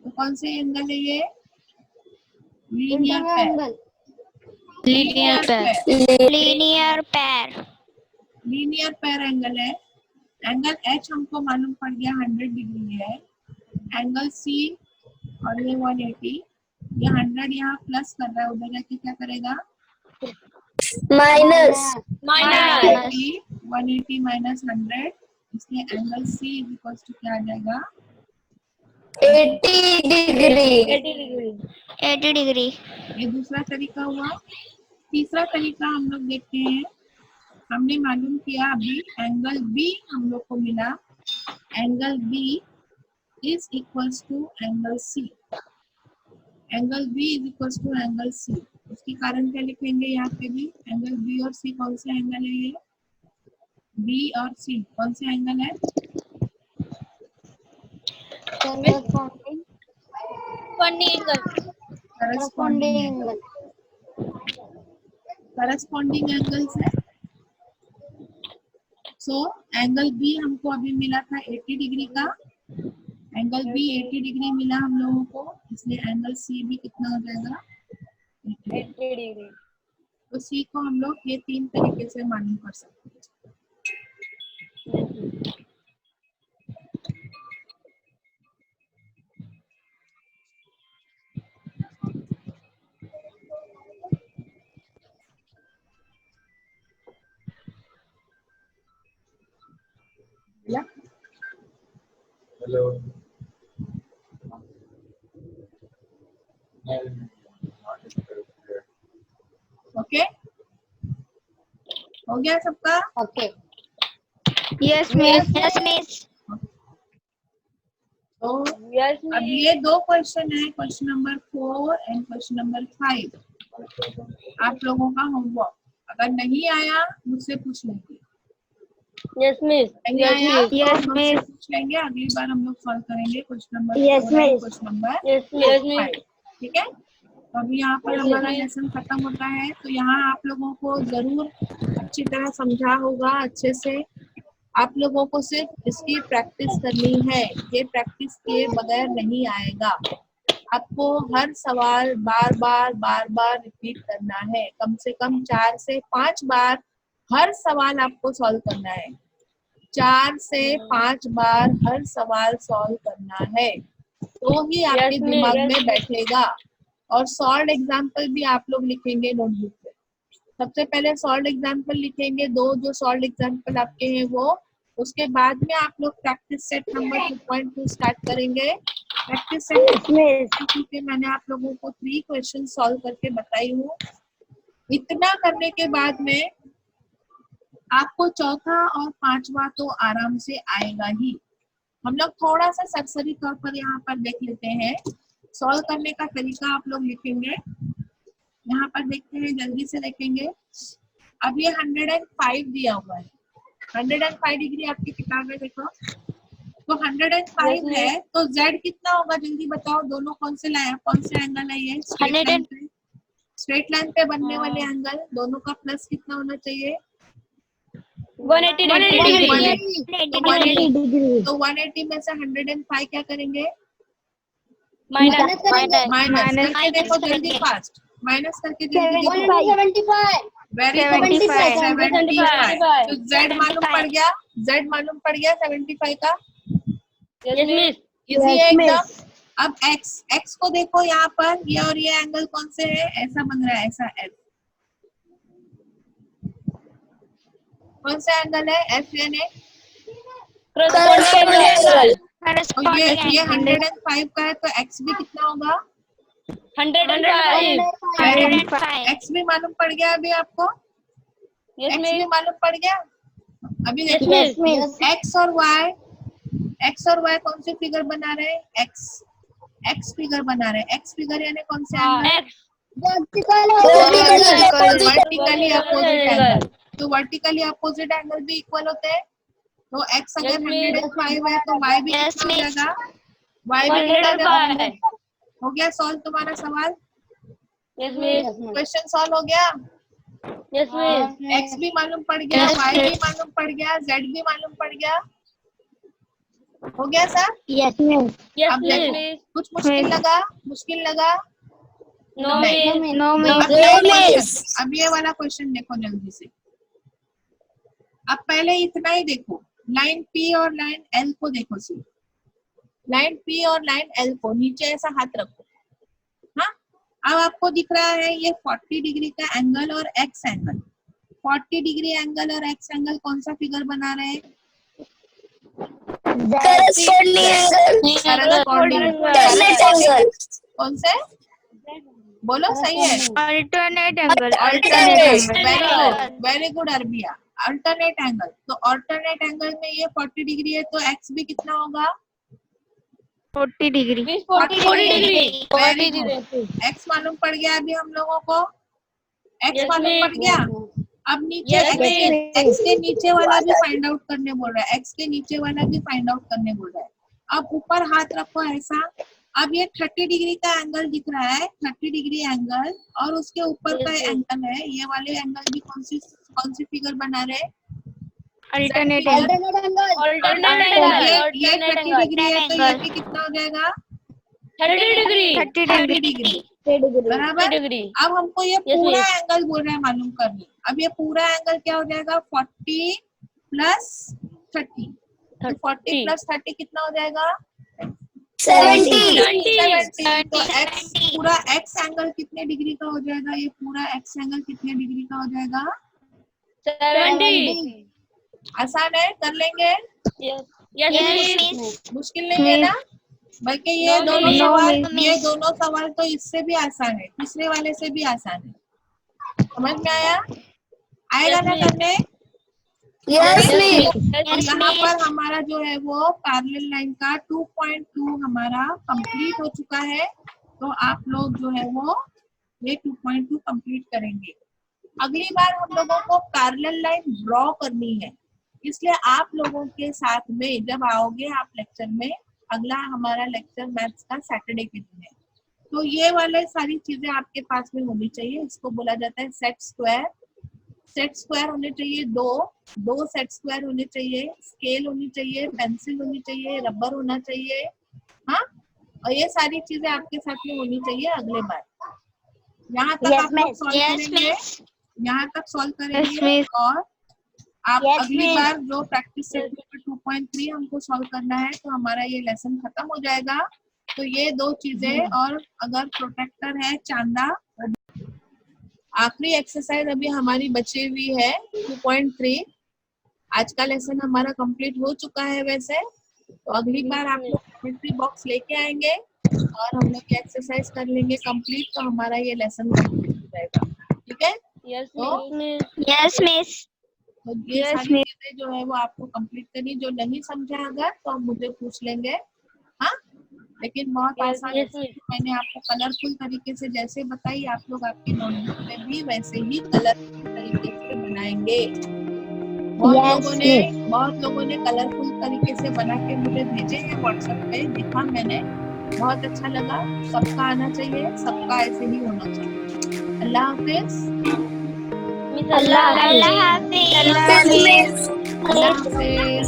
तो कौन से एंगल है ये? Linear pair. Linear pair angle है। एंगल H हमको मालूम पड़ गया 100 डिग्री है, एंगल C और ये 180, ये 100 यहाँ प्लस कर रहा है, उधर जाके क्या करेगा? माइनस 180 माइनस 100, इसलिए angle C is equal to क्या आ जाएगा? 80 डिग्री। ये दूसरा तरीका हुआ। तीसरा तरीका हम लोग देखते हैं। हमने मालूम किया अभी एंगल B हम लोग को मिला, angle B is equals to angle C। Angle B is equals to angle C। उसके कारण क्या लिखेंगे यहाँ पे भी? एंगल B और C कौन से एंगल है? ये B और C कौन से एंगल है? करस्पॉन्डिंग एंगल्स है। सो एंगल B हमको अभी मिला था 80 डिग्री का, एंगल B 80 डिग्री मिला हम लोगों को, इसलिए एंगल C भी कितना हो जाएगा? 80 डिग्री। तो C को हम लोग ये 3 तरीके से मालूम कर सकते हैं। हेलो। ओके, हो गया सबका? ओके। Yes miss. तो अब ये 2 क्वेश्चन है, question number 4 and question number 5, आप लोगों का होमवर्क। अगर नहीं आया मुझसे पूछ लेंगे। Yes miss. नहीं आया तो यस मुझसे मिस। पूछ लेंगे, अगली बार हम लोग सॉल्व करेंगे question number Yes, 4 and miss. Question number yes 5। ठीक है, तो अभी यहाँ पर हमारा लेसन खत्म होता है। तो यहाँ आप लोगों को जरूर अच्छी तरह समझा होगा अच्छे से। आप लोगों को सिर्फ इसकी प्रैक्टिस करनी है, ये प्रैक्टिस किए बगैर नहीं आएगा। आपको हर सवाल बार बार रिपीट करना है, कम से कम 4 से 5 बार हर सवाल आपको सॉल्व करना है। 4 से 5 बार हर सवाल सॉल्व करना है, तो ही आपके दिमाग में बैठेगा। और सॉल्व एग्जाम्पल भी आप लोग लिखेंगे नोटबुक पे। सबसे पहले सॉल्व एग्जाम्पल लिखेंगे, 2 जो सॉल्व एग्जाम्पल आपके हैं वो। उसके बाद में आप लोग प्रैक्टिस सेट नंबर 2.2 स्टार्ट करेंगे। प्रैक्टिस सेट क्योंकि मैंने आप लोगों को 3 क्वेश्चन सॉल्व करके बताई हूँ। इतना करने के बाद में आपको चौथा और 5वां तो आराम से आएगा ही। हम लोग थोड़ा सा सरसरी तौर पर यहाँ पर देख लेते हैं। सॉल्व करने का तरीका आप लोग लिखेंगे, यहाँ पर देखते हैं, जल्दी से देखेंगे। अब ये 105 दिया हुआ है, 105 डिग्री आपकी किताब में देखो। तो 105 है तो Z कितना होगा? जल्दी बताओ। दोनों कौन से एंगल है ये? स्ट्रेट लाइन पे बनने वाले एंगल, दोनों का प्लस कितना होना चाहिए? 180 डिग्री। तो 180 में से 105 क्या करेंगे? माइनस माइनस करके देखो जल्दी, फास्ट माइनस करके जल्दी देखो। 75। Very good, 75। तो Z मालूम पड़ गया, Z मालूम पड़ गया 75 का। Yes miss. इजी है एकदम। अब x को देखो यहाँ पर, ये और ये एंगल कौन से है, ऐसा बन रहा है, ऐसा f। कौन सा एंगल है f यानी? तो ये 105 का है, तो x भी कितना होगा? 105। x भी मालूम पड़ गया अभी आपको? x भी मालूम पड़ गया? अभी देखो x और y कौन से फिगर बना रहे हैं? x फिगर बना रहे हैं। x फिगर यानी कौन से एंगल? Vertically opposite angle. तो वर्टिकली अपोजिट एंगल भी इक्वल होते हैं। तो x अगर 105 है तो y भी कितना हो जाएगा? y भी कितना हो जाएगा? हो गया सॉल्व तुम्हारा सवाल? क्वेश्चन सॉल्व हो गया? x भी मालूम पड़ गया, y भी मालूम पड़ गया, z भी मालूम पड़ गया। हो गया सर? अब देखो, कुछ मुश्किल लगा? अब ये वाला क्वेश्चन देखो जल्दी से। अब पहले इतना ही देखो, लाइन P और लाइन L को देखो सिर्फ। लाइन P और लाइन L को नीचे ऐसा हाथ रखो। हाँ, अब आपको दिख रहा है ये 40 डिग्री का एंगल और x एंगल। 40 डिग्री एंगल और x एंगल कौन सा फिगर बना रहे हैं? कौन से? बोलो सही है। Alternate angle. Very good Arabia. Alternate angle. तो अल्टरनेट एंगल में ये 40 डिग्री है, तो x भी कितना होगा? 40 डिग्री। Very good. x मालूम पड़ गया अभी हम लोगों को? x मालूम पड़ गया। अब नीचे x के नीचे वाला भी फाइंड आउट करने बोल रहा है। x के नीचे वाला भी फाइंड आउट करने बोल रहा है। अब ऊपर हाथ रखो ऐसा। अब ये 30 डिग्री का एंगल दिख रहा है, 30 डिग्री एंगल, और उसके ऊपर का एंगल है, ये वाले एंगल भी कौन सी फिगर बना रहे हैं? अल्टरनेट ये 30 डिग्री है, तो ये भी कितना हो जाएगा? 30 डिग्री बराबर। अब हमको ये पूरा एंगल बोल रहा है मालूम करने। अब ये पूरा एंगल क्या हो जाएगा? 40 प्लस 30। तो 40 प्लस 30 कितना हो जाएगा? 70। तो पूरा x एंगल कितने डिग्री का हो जाएगा? ये पूरा x एंगल कितने डिग्री का हो जाएगा? 70। आसान है, कर लेंगे? मुश्किल नहीं है ना? बल्कि ये दोनों सवाल तो इससे भी आसान है, तीसरे वाले से भी आसान है। समझ में आएगा ना करने? यहाँ पर हमारा जो है वो पैरेलल लाइन का 2.2 हमारा कंप्लीट हो चुका है। तो आप लोग जो है वो ये 2.2 कंप्लीट करेंगे। अगली बार हम लोगों को पैरेलल लाइन ड्रॉ करनी है, इसलिए आप लोगों के साथ में जब आओगे आप लेक्चर में, अगला हमारा लेक्चर मैथ्स का सैटरडे के दिन है, तो ये वाले सारी चीजें आपके पास में होनी चाहिए। इसको बोला जाता है सेट स्क्वायर। सेट स्क्वायर होने चाहिए, दो सेट स्क्वायर होने चाहिए, स्केल होनी चाहिए, पेंसिल होनी चाहिए, रबर होना चाहिए। हाँ, और ये सारी चीजें आपके साथ में होनी चाहिए अगले बार। यहाँ तक आप लोग सॉल्व करेंगे, यहाँ तक सॉल्व करेंगे, और आप अगली बार जो प्रैक्टिस सेट 2.3 हमको सॉल्व करना है, तो हमारा ये लेसन खत्म हो जाएगा। तो ये दो चीजें, और अगर प्रोटेक्टर है चांदा। आखिरी एक्सरसाइज अभी हमारी बची हुई है 2.3। आज का लेसन हमारा कंप्लीट हो चुका है वैसे, तो अगली बार आप लोग ज्योमेट्री बॉक्स लेके आएंगे और हम लोग एक्सरसाइज कर लेंगे कंप्लीट, तो हमारा ये लेसन कंप्लीट हो जाएगा। ठीक है? Yes miss. तो ये सारी चीजें जो है वो आपको कंप्लीट करनी। जो नहीं समझा अगर तो आप मुझे पूछ लेंगे। हाँ, लेकिन बहुत आसान है। मैंने आपको कलरफुल तरीके से जैसे बताई, आप लोग आपकी नोटबुक में भी वैसे ही कलरफुल तरीके से बनाएंगे। बहुत लोगों ने कलरफुल तरीके से बना के मुझे भेजे हैं व्हाट्सएप पे, देखा मैंने, बहुत अच्छा लगा। सबका आना चाहिए, सबका ऐसे ही होना चाहिए। अल्लाह हाफिज। अल्लाह हाफिज।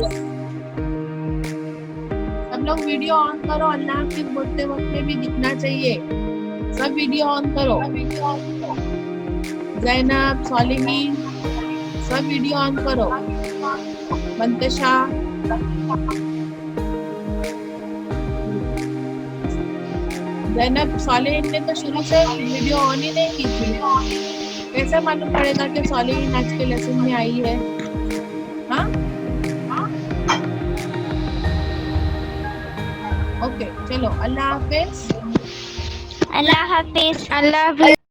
सब लोग वीडियो ऑन करो, अल्लाह हाफिज बोलते वक्त में भी दिखना चाहिए। सब वीडियो ऑन करो। जैनब, सॉलिमीन, सब वीडियो ऑन करो। मंतशा, जैनब सालेहीन ने तो शुरू से वीडियो ऑन ही नहीं की थी, कैसे मालूम पड़ेगा कि सालेहीन आज के लेसन में आई है? हाँ, ओके चलो, अल्लाह हाफिज। अल्लाह हाफिज। अल्लाह हाफिज।